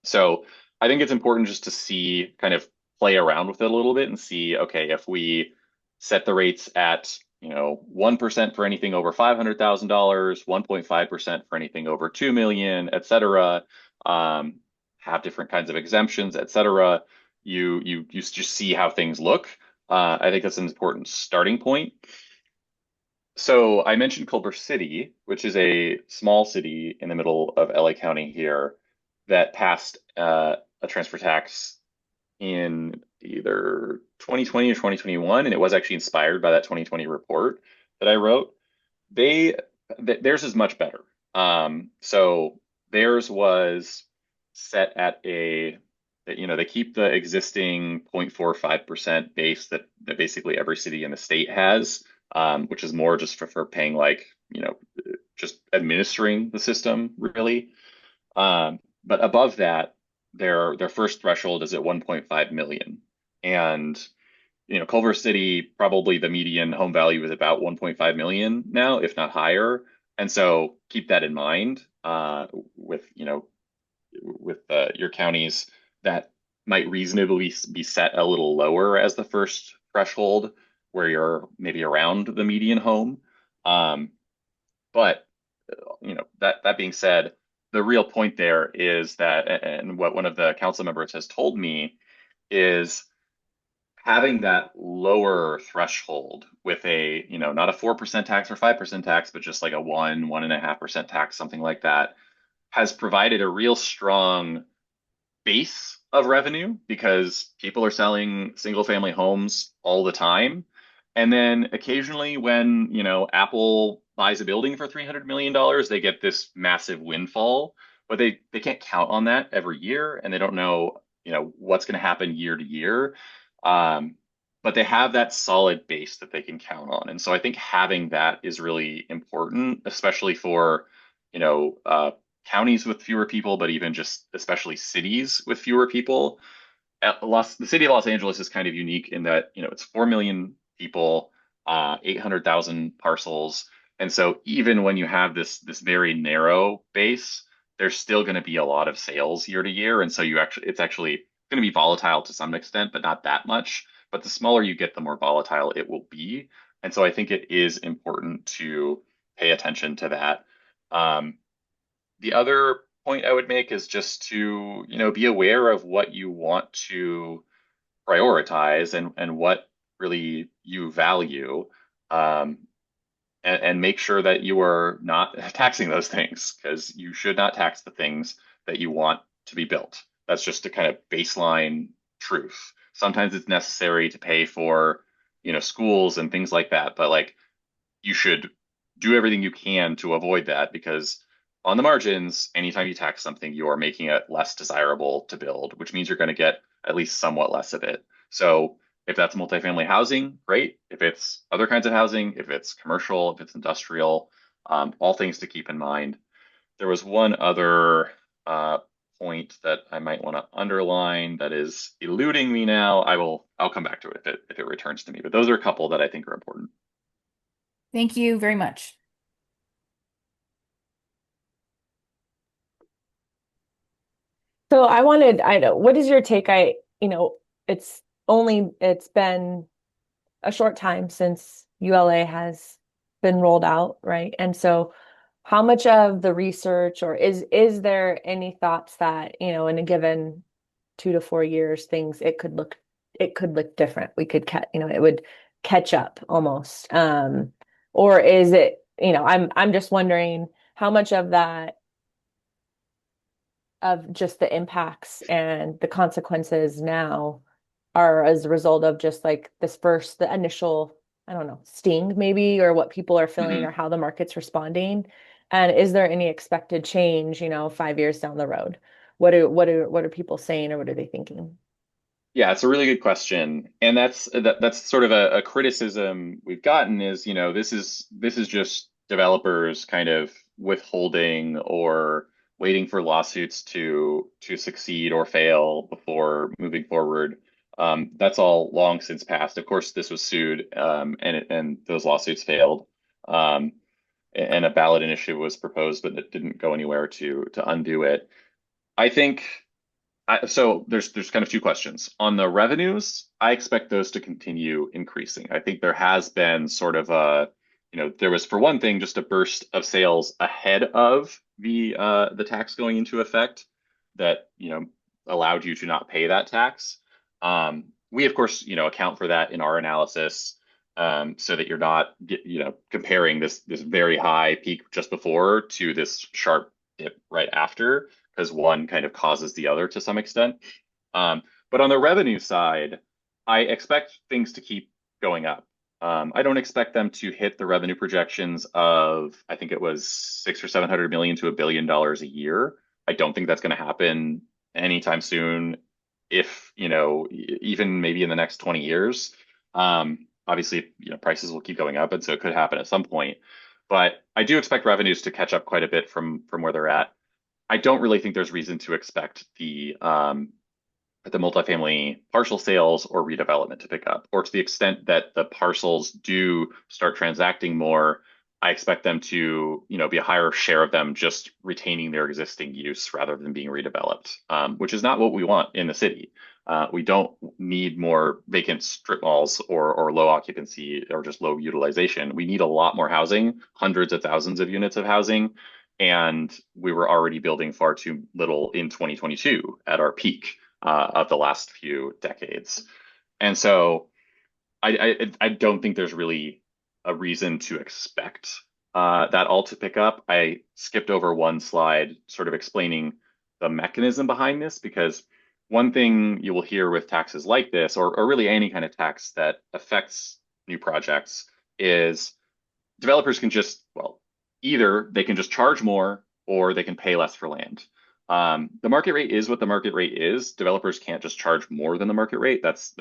So I think it's important just to see kind of play around with it a little bit and see, okay, if we set the rates at 1% for anything over $500,000, 1.5% for anything over 2 million, et cetera, have different kinds of exemptions, et cetera. You just see how things look. I think that's an important starting point. So I mentioned Culver City, which is a small city in the middle of LA County here that passed a transfer tax in either 2020 or 2021, and it was actually inspired by that 2020 report that I wrote. Theirs is much better. So theirs was set at they keep the existing 0.45% base that basically every city in the state has, which is more just for paying just administering the system really. But above that, their first threshold is at 1.5 million. And Culver City, probably the median home value is about 1.5 million now, if not higher. And so keep that in mind with your counties that might reasonably be set a little lower as the first threshold, where you're maybe around the median home. But that being said, the real point there is that, and what one of the council members has told me is having that lower threshold with a, not a 4% tax or 5% tax, but just like a 1.5% tax, something like that, has provided a real strong base of revenue because people are selling single family homes all the time. And then occasionally when, Apple buys a building for $300 million, they get this massive windfall, but they can't count on that every year. And they don't know, what's going to happen year to year. But they have that solid base that they can count on. And so I think having that is really important, especially for, counties with fewer people, but even just especially cities with fewer people. The city of Los Angeles is kind of unique in that, it's 4 million people, 800,000 parcels. And so even when you have this very narrow base, there's still going to be a lot of sales year to year. And so it's actually going to be volatile to some extent, but not that much. But the smaller you get, the more volatile it will be. And so I think it is important to pay attention to that. The other point I would make is just to, be aware of what you want to prioritize and what really you value, and make sure that you are not taxing those things, because you should not tax the things that you want to be built. That's just a kind of baseline truth. Sometimes it's necessary to pay for, schools and things like that, but you should do everything you can to avoid that, because on the margins, anytime you tax something, you are making it less desirable to build, which means you're going to get at least somewhat less of it. So if that's multifamily housing, great. If it's other kinds of housing, if it's commercial, if it's industrial, all things to keep in mind. There was one other point that I might want to underline that is eluding me now. I'll come back to it if it returns to me. But those are a couple that I think are important. Thank you very much. So I know, what is your take? It's been a short time since ULA has been rolled out, right? And so how much of the research, or is there any thoughts that, in a given 2 to 4 years, it could look different. We could it would catch up almost. Or is it, I'm just wondering how much of that, of just the impacts and the consequences now are as a result of just the initial, I don't know, sting maybe, or what people are feeling or how the market's responding. And is there any expected change, 5 years down the road? What are people saying, or what are they thinking? Yeah, it's a really good question. And that's sort of a criticism we've gotten is, this is just developers kind of withholding or waiting for lawsuits to succeed or fail before moving forward. That's all long since passed. Of course, this was sued, and those lawsuits failed. And a ballot initiative was proposed, but it didn't go anywhere to undo it. I think So there's kind of two questions. On the revenues, I expect those to continue increasing. I think there has been sort of a, there was for one thing just a burst of sales ahead of the tax going into effect that, allowed you to not pay that tax. We of course, account for that in our analysis, so that you're not comparing this very high peak just before to this sharp dip right after, because one kind of causes the other to some extent. But on the revenue side, I expect things to keep going up. I don't expect them to hit the revenue projections of, I think it was 600 or 700 million to $1 billion a year. I don't think that's going to happen anytime soon, if, even maybe in the next 20 years. Obviously, prices will keep going up, and so it could happen at some point. But I do expect revenues to catch up quite a bit from where they're at. I don't really think there's reason to expect the multifamily partial sales or redevelopment to pick up, or to the extent that the parcels do start transacting more, I expect them to, be a higher share of them just retaining their existing use rather than being redeveloped, which is not what we want in the city. We don't need more vacant strip malls or low occupancy or just low utilization. We need a lot more housing, hundreds of thousands of units of housing. And we were already building far too little in 2022 at our peak of the last few decades. And so I don't think there's really a reason to expect that all to pick up. I skipped over one slide sort of explaining the mechanism behind this, because one thing you will hear with taxes like this, or really any kind of tax that affects new projects, is developers can just, well, either they can just charge more or they can pay less for land. The market rate is what the market rate is. Developers can't just charge more than the market rate. That's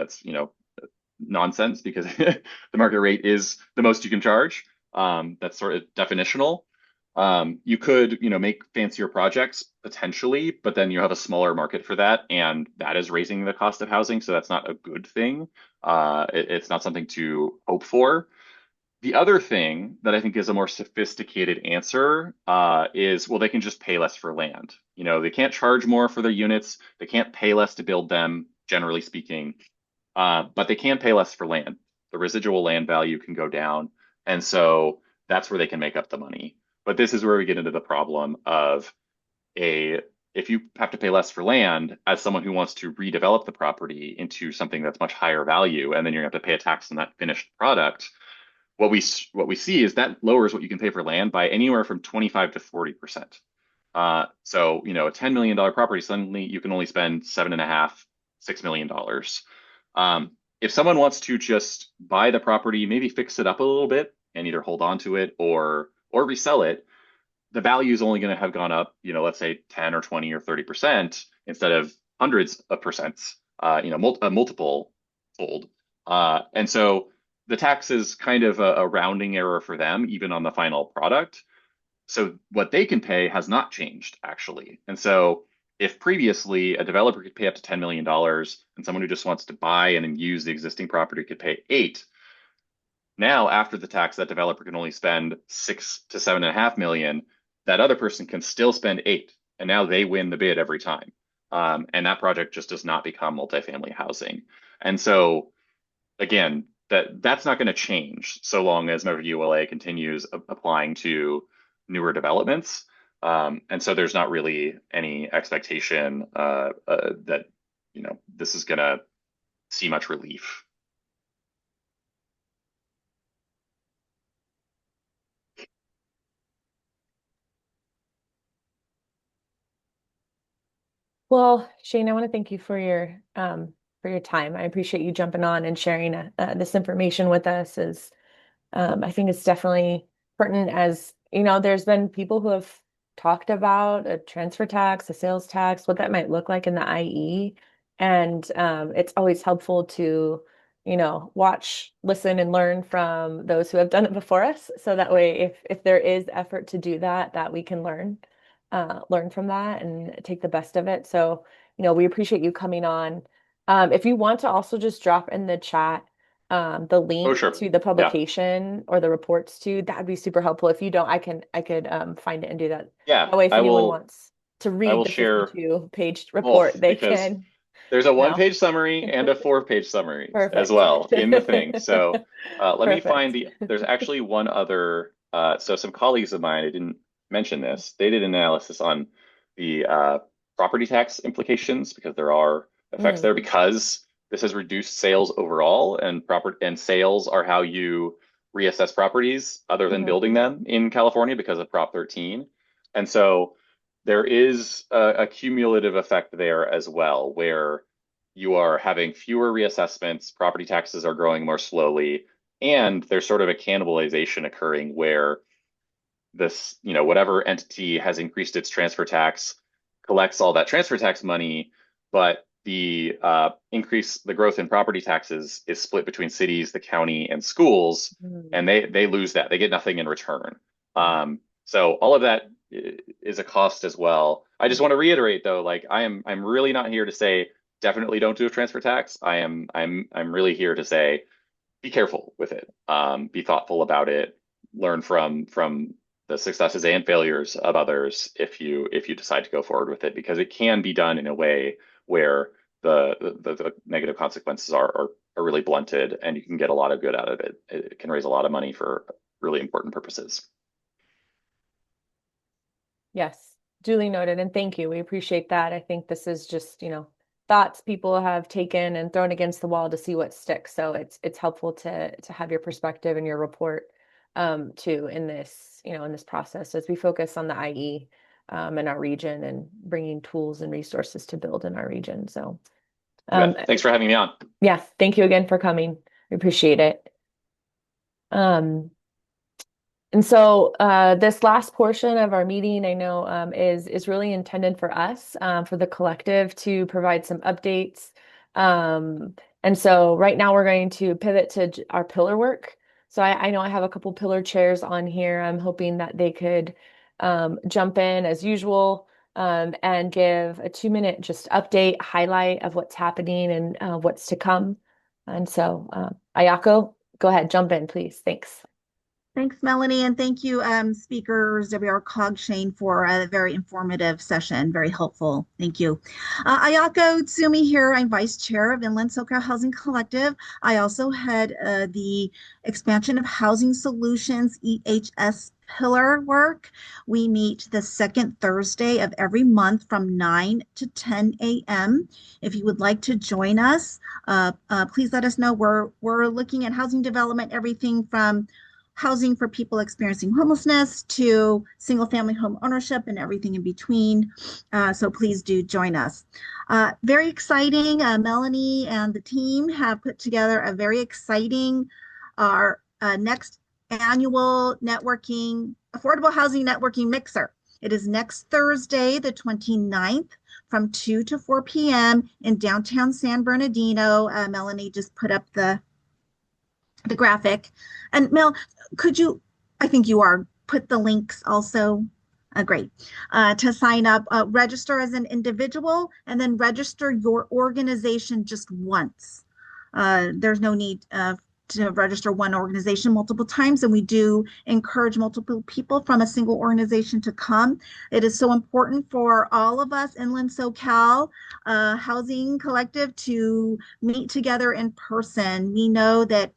nonsense, because the market rate is the most you can charge. That's sort of definitional. You could, make fancier projects potentially, but then you have a smaller market for that, and that is raising the cost of housing. So that's not a good thing. It's not something to hope for. The other thing that I think is a more sophisticated answer is, well, they can just pay less for land. They can't charge more for their units. They can't pay less to build them, generally speaking, but they can pay less for land. The residual land value can go down. And so that's where they can make up the money. But this is where we get into the problem of if you have to pay less for land as someone who wants to redevelop the property into something that's much higher value, and then you're going to have to pay a tax on that finished product. What we see is that lowers what you can pay for land by anywhere from 25 to 40%. So, a $10 million property, suddenly you can only spend $7.5, $6 million. If someone wants to just buy the property, maybe fix it up a little bit and either hold on to it or resell it, the value is only going to have gone up, let's say 10 or 20 or 30% instead of hundreds of percents, a multiple fold. And so the tax is kind of a rounding error for them, even on the final product. So what they can pay has not changed, actually. And so if previously a developer could pay up to $10 million and someone who just wants to buy and use the existing property could pay 8, now after the tax, that developer can only spend 6 to 7.5 million. That other person can still spend 8, and now they win the bid every time. And that project just does not become multifamily housing. And so, again, that's not going to change so long as Measure ULA continues applying to newer developments. And so there's not really any expectation that this is going to see much relief. Well, Shane, I want to thank you for your time. I appreciate you jumping on and sharing this information with us. I think it's definitely pertinent, as there's been people who have talked about a transfer tax, a sales tax, what that might look like in the IE. And it's always helpful to, watch, listen, and learn from those who have done it before us. So that way, if there is effort to do that we can learn from that and take the best of it. So, we appreciate you coming on. If you want to also just drop in the chat the link sure. to the publication or the reports too, that'd be super helpful. If you don't, I could find it and do that. Yeah, That way, if anyone wants to I read will the share 52-page report, both they because can there's a now. one-page summary and a four-page summary as Perfect. well in the thing. So let me find Perfect. there's actually one other, so some colleagues of mine, I didn't mention this, they did an analysis on the property tax implications because there are effects there because this has reduced sales overall and sales are how you reassess properties other than building them in California because of Prop 13. And so there is a cumulative effect there as well, where you are having fewer reassessments, property taxes are growing more slowly, and there's sort of a cannibalization occurring where this, whatever entity has increased its transfer tax collects all that transfer tax money, but the the growth in property taxes is split between cities, the county, and schools, and they lose that. They get nothing in return. So all of that is a cost as well. I just want to reiterate though, like I'm really not here to say definitely don't do a transfer tax. I'm really here to say be careful with it. Be thoughtful about it. Learn from the successes and failures of others if you decide to go forward with it, because it can be done in a way where the negative consequences are really blunted and you can get a lot of good out of it. It can raise a lot of money for really important purposes. Yes, duly noted, and thank you. We appreciate that. I think this is just, thoughts people have taken and thrown against the wall to see what sticks. So it's helpful to have your perspective and your report too in this, in this process as we focus on the IE in our region and bringing tools and resources to build in our region. So thanks for having me on. Yeah, thank you again for coming. We appreciate it. And so this last portion of our meeting, I know, is really intended for us, for the collective to provide some updates. And so right now we're going to pivot to our pillar work. So I know I have a couple pillar chairs on here. I'm hoping that they could jump in as usual and give a 2-minute just update, highlight of what's happening and what's to come. And so Ayako, go ahead, jump in, please. Thanks. Thanks, Melanie, and thank you, speakers, WRCOG Shane, for a very informative session, very helpful. Thank you. Ayako Tsumi here. I'm Vice Chair of Inland SoCal Housing Collective. I also head the Expansion of Housing Solutions, EHS pillar work. We meet the second Thursday of every month from 9 to 10 a.m. If you would like to join us, please let us know. We're looking at housing development, everything from housing for people experiencing homelessness to single family home ownership and everything in between. So please do join us. Very exciting. Melanie and the team have put together a very exciting, our next annual affordable housing networking mixer. It is next Thursday, the 29th from 2 to 4 p.m. in downtown San Bernardino. Melanie just put up the graphic. And Mel, could you, I think you are, put the links also? Great. To sign up, register as an individual, and then register your organization just once. There's no need to register one organization multiple times, and we do encourage multiple people from a single organization to come. It is so important for all of us, Inland SoCal Housing Collective, to meet together in person. We know that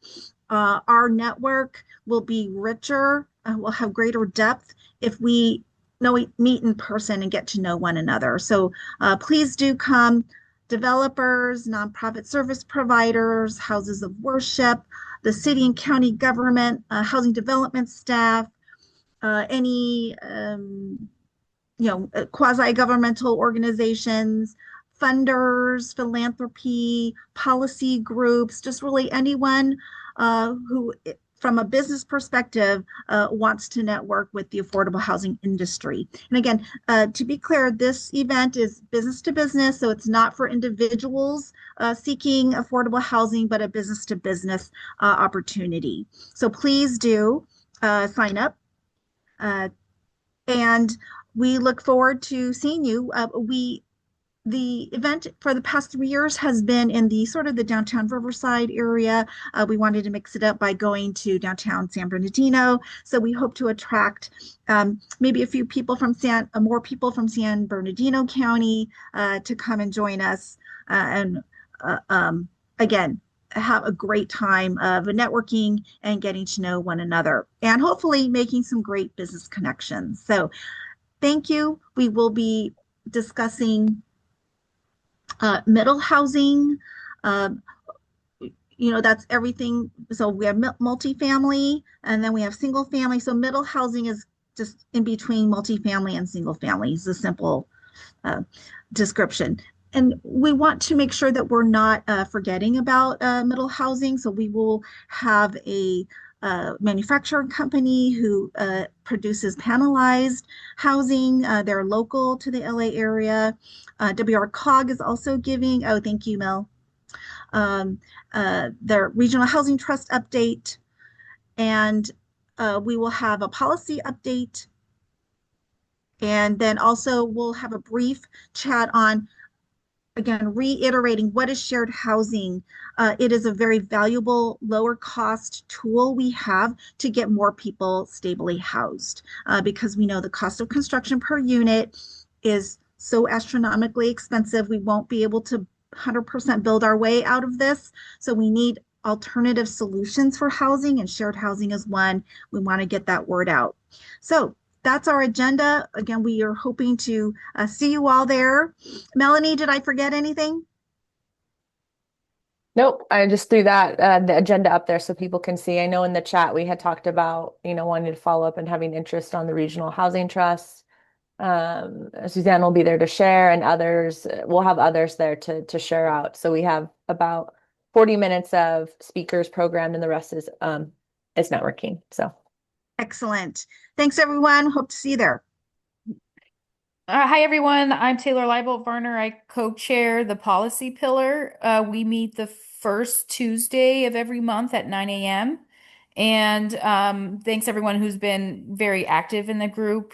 our network will be richer, will have greater depth if we meet in person and get to know one another. So please do come. Developers, nonprofit service providers, houses of worship, the city and county government, housing development staff, any quasi-governmental organizations, funders, philanthropy, policy groups, just really anyone who, from a business perspective, wants to network with the affordable housing industry. And again, to be clear, this event is business to business, so it's not for individuals seeking affordable housing, but a business to business opportunity. So please do sign up. And we look forward to seeing you. We the event for the past 3 years has been in the sort of the downtown Riverside area. We wanted to mix it up by going to downtown San Bernardino. So we hope to attract maybe a few people from more people from San Bernardino County to come and join us. And again, have a great time of networking and getting to know one another and hopefully making some great business connections. So thank you. We will be discussing middle housing. That's everything. So we have multifamily and then we have single family. So middle housing is just in between multifamily and single family. It's a simple description. And we want to make sure that we're not forgetting about middle housing. So we will have a manufacturing company who produces panelized housing. They're local to the LA area. WRCOG is also giving, oh, thank you, Mel, their regional housing trust update. And we will have a policy update. And then also we'll have a brief chat on, again, reiterating what is shared housing. It is a very valuable, lower cost tool we have to get more people stably housed because we know the cost of construction per unit is so astronomically expensive. We won't be able to 100% build our way out of this. So we need alternative solutions for housing, and shared housing is one. We want to get that word out. So that's our agenda. Again, we are hoping to see you all there. Melanie, did I forget anything? Nope, I just threw that the agenda up there so people can see. I know in the chat we had talked about, wanting to follow up and having interest on the regional housing trust. Suzanne will be there to share, and others, we'll have others there to share out. So we have about 40 minutes of speakers programmed, and the rest is networking. So excellent. Thanks, everyone. Hope to see you there. Hi, everyone. I'm Taylor Leibold-Varner. I co-chair the policy pillar. We meet the first Tuesday of every month at 9 a.m. And thanks everyone who's been very active in the group.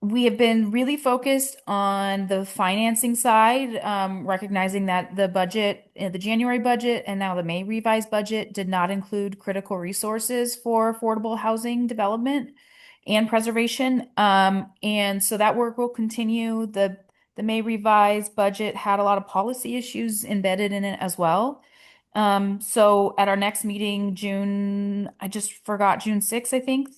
We have been really focused on the financing side, recognizing that the budget, the January budget and now the May revised budget did not include critical resources for affordable housing development and preservation. And so that work will continue. The May revised budget had a lot of policy issues embedded in it as well. So at our next meeting, June 6th, I think,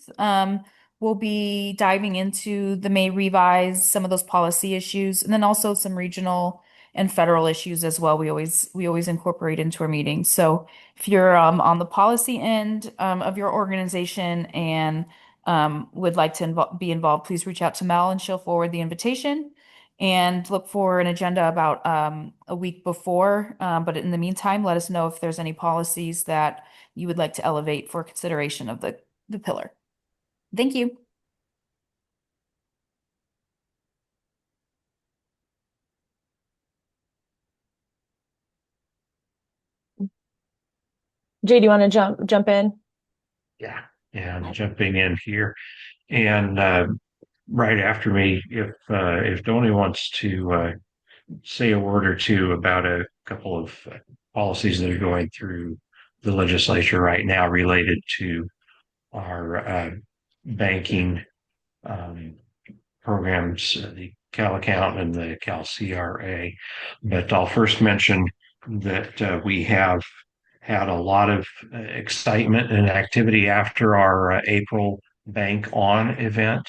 we'll be diving into the May revise, some of those policy issues, and then also some regional and federal issues as well. We always incorporate into our meetings. So if you're on the policy end of your organization and would like to be involved, please reach out to Mel and she'll forward the invitation. And look for an agenda about a week before. But in the meantime, let us know if there's any policies that you would like to elevate for consideration of the pillar. Thank you. Jay, do you want to jump in? Yeah, I'm jumping in here. And right after me, if Donnie wants to say a word or two about a couple of policies that are going through the legislature right now related to our banking programs, the Cal Account and the Cal CRA. But I'll first mention that we have had a lot of excitement and activity after our April Bank On event.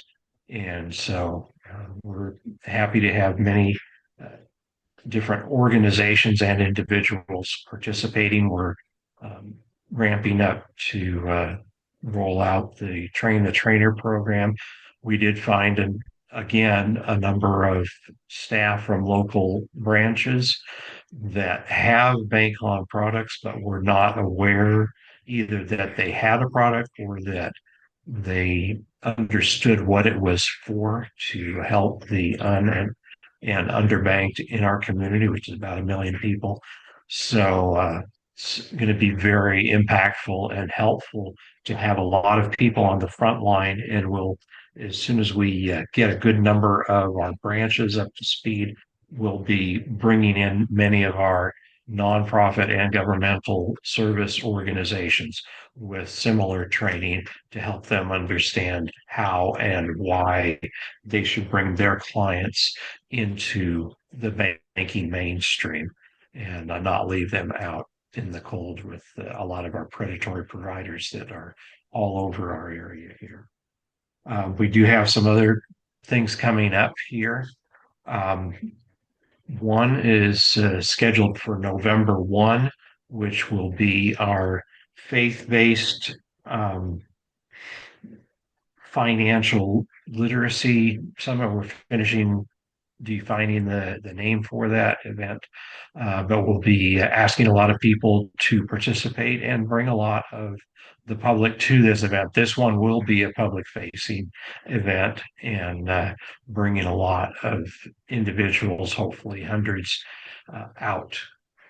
And so we're happy to have many different organizations and individuals participating. We're ramping up to roll out the Train the Trainer program. We did find, again, a number of staff from local branches that have bank on products, but were not aware either that they had a product or that they understood what it was for to help the and underbanked in our community, which is about 1 million people. So it's going to be very impactful and helpful to have a lot of people on the front line. And we'll, as soon as we get a good number of our branches up to speed, will be bringing in many of our nonprofit and governmental service organizations with similar training to help them understand how and why they should bring their clients into the banking mainstream and not leave them out in the cold with a lot of our predatory providers that are all over our area here. We do have some other things coming up here. One is scheduled for November 1, which will be our faith-based financial literacy summit. We're finishing defining the name for that event, but we'll be asking a lot of people to participate and bring a lot of the public to this event. This one will be a public-facing event and bringing a lot of individuals, hopefully hundreds, out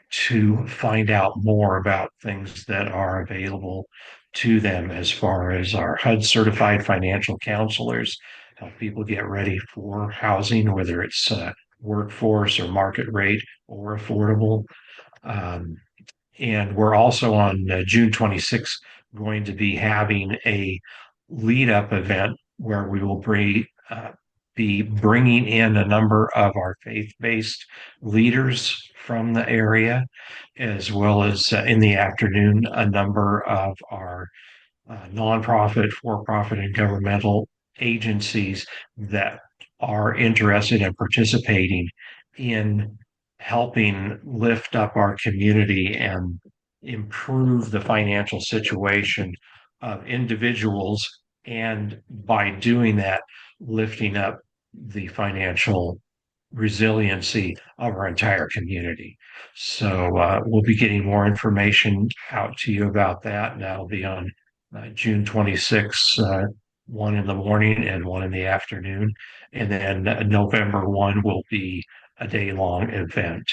to find out more about things that are available to them as far as our HUD certified financial counselors help people get ready for housing, whether it's workforce or market rate or affordable. And we're also on June 26th going to be having a lead up event where we will be bringing in a number of our faith-based leaders from the area, as well as in the afternoon, a number of our nonprofit, for-profit, and governmental agencies that are interested in participating in helping lift up our community and improve the financial situation of individuals, and by doing that, lifting up the financial resiliency of our entire community. So we'll be getting more information out to you about that, and that'll be on June 26th, one in the morning and one in the afternoon. And then November 1 will be a day-long event.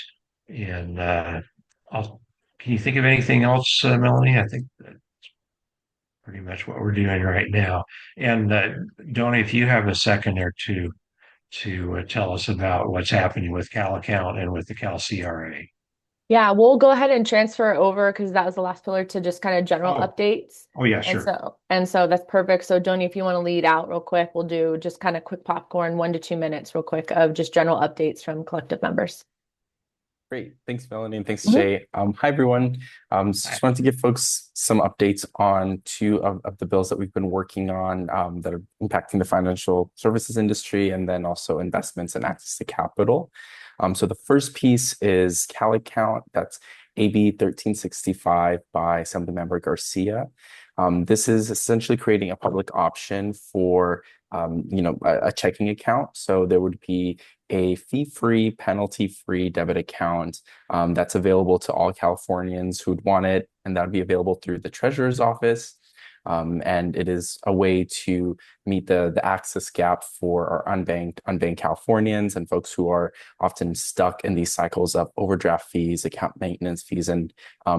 And can you think of anything else, Melanie? I think that's pretty much what we're doing right now. And Donnie, if you have a second or two to tell us about what's happening with Cal Account and with the Cal CRA. Yeah, we'll go ahead and transfer over because that was the last pillar to just kind of general updates. Oh yeah, sure. And so that's perfect. So Joni, if you want to lead out real quick, we'll do just kind of quick popcorn, 1 to 2 minutes real quick of just general updates from collective members. Great. Thanks, Melanie, and thanks, Jay. Hi, everyone. Just wanted to give folks some updates on 2 of the bills that we've been working on that are impacting the financial services industry, and then also investments and access to capital. So the first piece is Cal Account. That's AB 1365 by Assemblymember Garcia. This is essentially creating a public option for a checking account. So there would be a fee-free, penalty-free debit account that's available to all Californians who'd want it, and that would be available through the Treasurer's Office. And it is a way to meet the access gap for our unbanked Californians and folks who are often stuck in these cycles of overdraft fees, account maintenance fees, and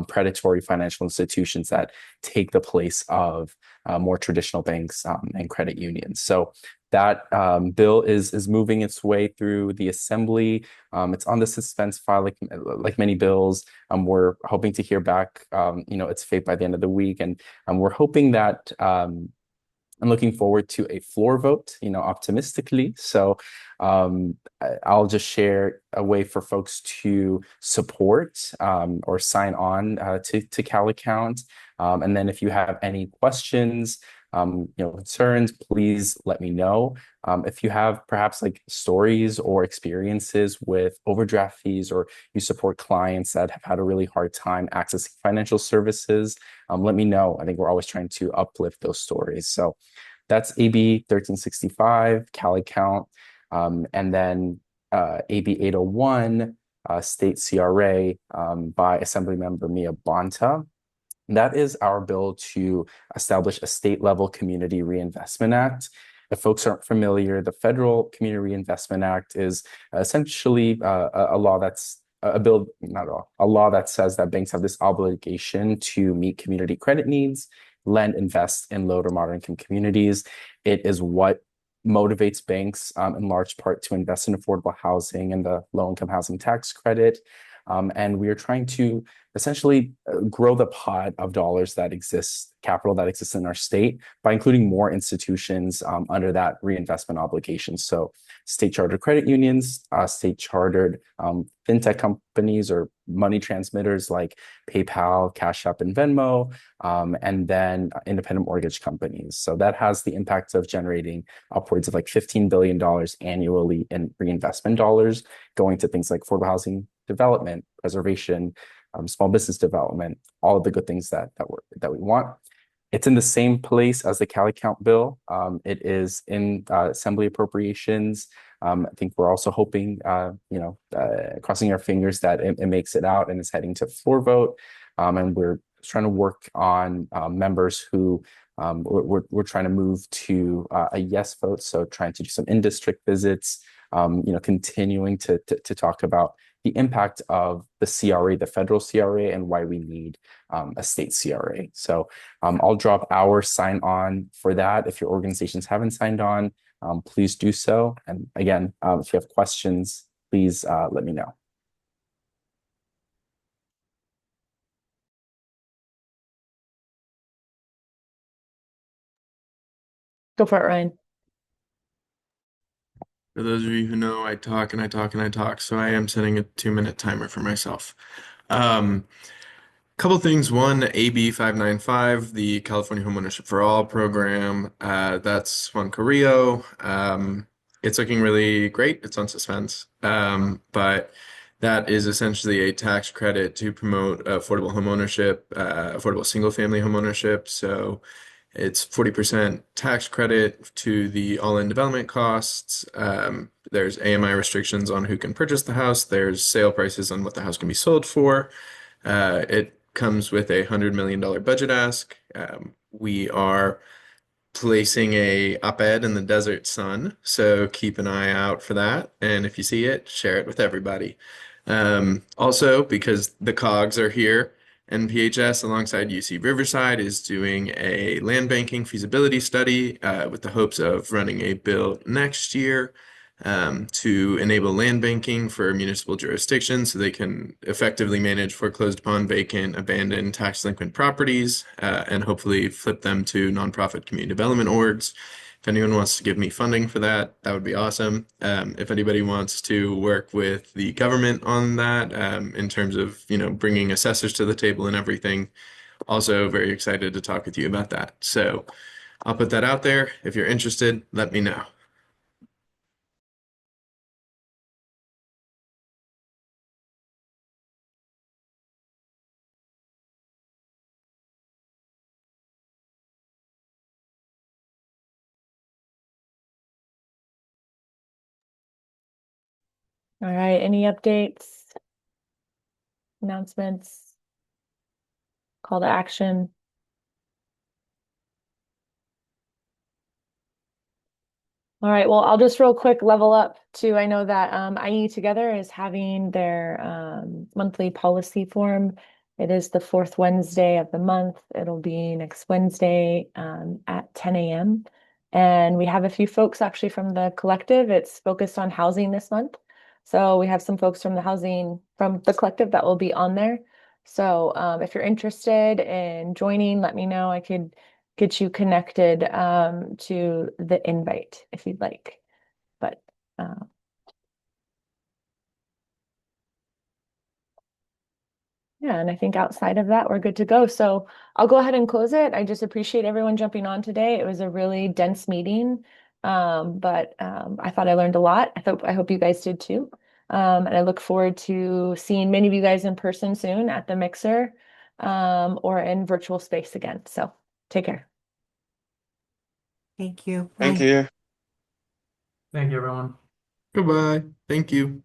predatory financial institutions that take the place of more traditional banks and credit unions. So that bill is moving its way through the Assembly. It's on the suspense file, like many bills. We're hoping to hear back, its fate by the end of the week, and we're hoping that. I'm looking forward to a floor vote, optimistically. So I'll just share a way for folks to support or sign on to Cal Account. And then if you have any questions, concerns, please let me know. If you have perhaps like stories or experiences with overdraft fees, or you support clients that have had a really hard time accessing financial services, let me know. I think we're always trying to uplift those stories. So that's AB 1365, Cal Account, and then AB 801, State CRA by Assemblymember Mia Bonta. That is our bill to establish a state-level Community Reinvestment Act. If folks aren't familiar, the Federal Community Reinvestment Act is essentially a law that says that banks have this obligation to meet community credit needs, lend, invest in low to moderate income communities. It is what motivates banks in large part to invest in affordable housing and the low-income housing tax credit. And we are trying to essentially grow the pot of dollars that exists, capital that exists in our state by including more institutions under that reinvestment obligation. So state chartered credit unions, state chartered fintech companies or money transmitters like PayPal, Cash App, and Venmo, and then independent mortgage companies. So that has the impact of generating upwards of like $15 billion annually in reinvestment dollars going to things like affordable housing development, preservation, small business development, all of the good things that we want. It's in the same place as the Cali Count bill. It is in Assembly Appropriations. I think we're also hoping, crossing our fingers that it makes it out and is heading to floor vote. And we're trying to work on members who we're trying to move to a yes vote. So trying to do some in-district visits, continuing to talk about the impact of the CRA, the federal CRA, and why we need a state CRA. So I'll drop our sign on for that. If your organizations haven't signed on, please do so. And again, if you have questions, please let me know. Go for it, Ryan. For those of you who know, I talk and I talk and I talk, so I am setting a 2-minute timer for myself. Couple things. One, AB 595, the California Homeownership for All program. That's Juan Carrillo. It's looking really great. It's on suspense. But that is essentially a tax credit to promote affordable homeownership, affordable single-family homeownership. So it's 40% tax credit to the all-in development costs. There's AMI restrictions on who can purchase the house. There's sale prices on what the house can be sold for. It comes with a $100 million budget ask. We are placing a op-ed in the Desert Sun, so keep an eye out for that. And if you see it, share it with everybody. Also, because the COGs are here, NPHS alongside UC Riverside is doing a land banking feasibility study with the hopes of running a bill next year to enable land banking for municipal jurisdictions so they can effectively manage foreclosed upon, vacant, abandoned, tax delinquent properties and hopefully flip them to nonprofit community development orgs. If anyone wants to give me funding for that, that would be awesome. If anybody wants to work with the government on that in terms of, bringing assessors to the table and everything, also very excited to talk with you about that. So I'll put that out there. If you're interested, let me know. All right, any updates, announcements, call to action? All right, well, I'll just real quick level up too. I know that IE Together is having their monthly policy forum. It is the fourth Wednesday of the month. It'll be next Wednesday at 10 a.m. And we have a few folks actually from the collective. It's focused on housing this month. So we have some folks from the collective that will be on there. So if you're interested in joining, let me know. I could get you connected to the invite if you'd like. But yeah, and I think outside of that, we're good to go. So I'll go ahead and close it. I just appreciate everyone jumping on today. It was a really dense meeting, but I thought I learned a lot. I hope you guys did too. And I look forward to seeing many of you guys in person soon at the Mixer or in virtual space again. So take care. Thank you. Thank Bye. you. Thank you, everyone. Goodbye. Thank you.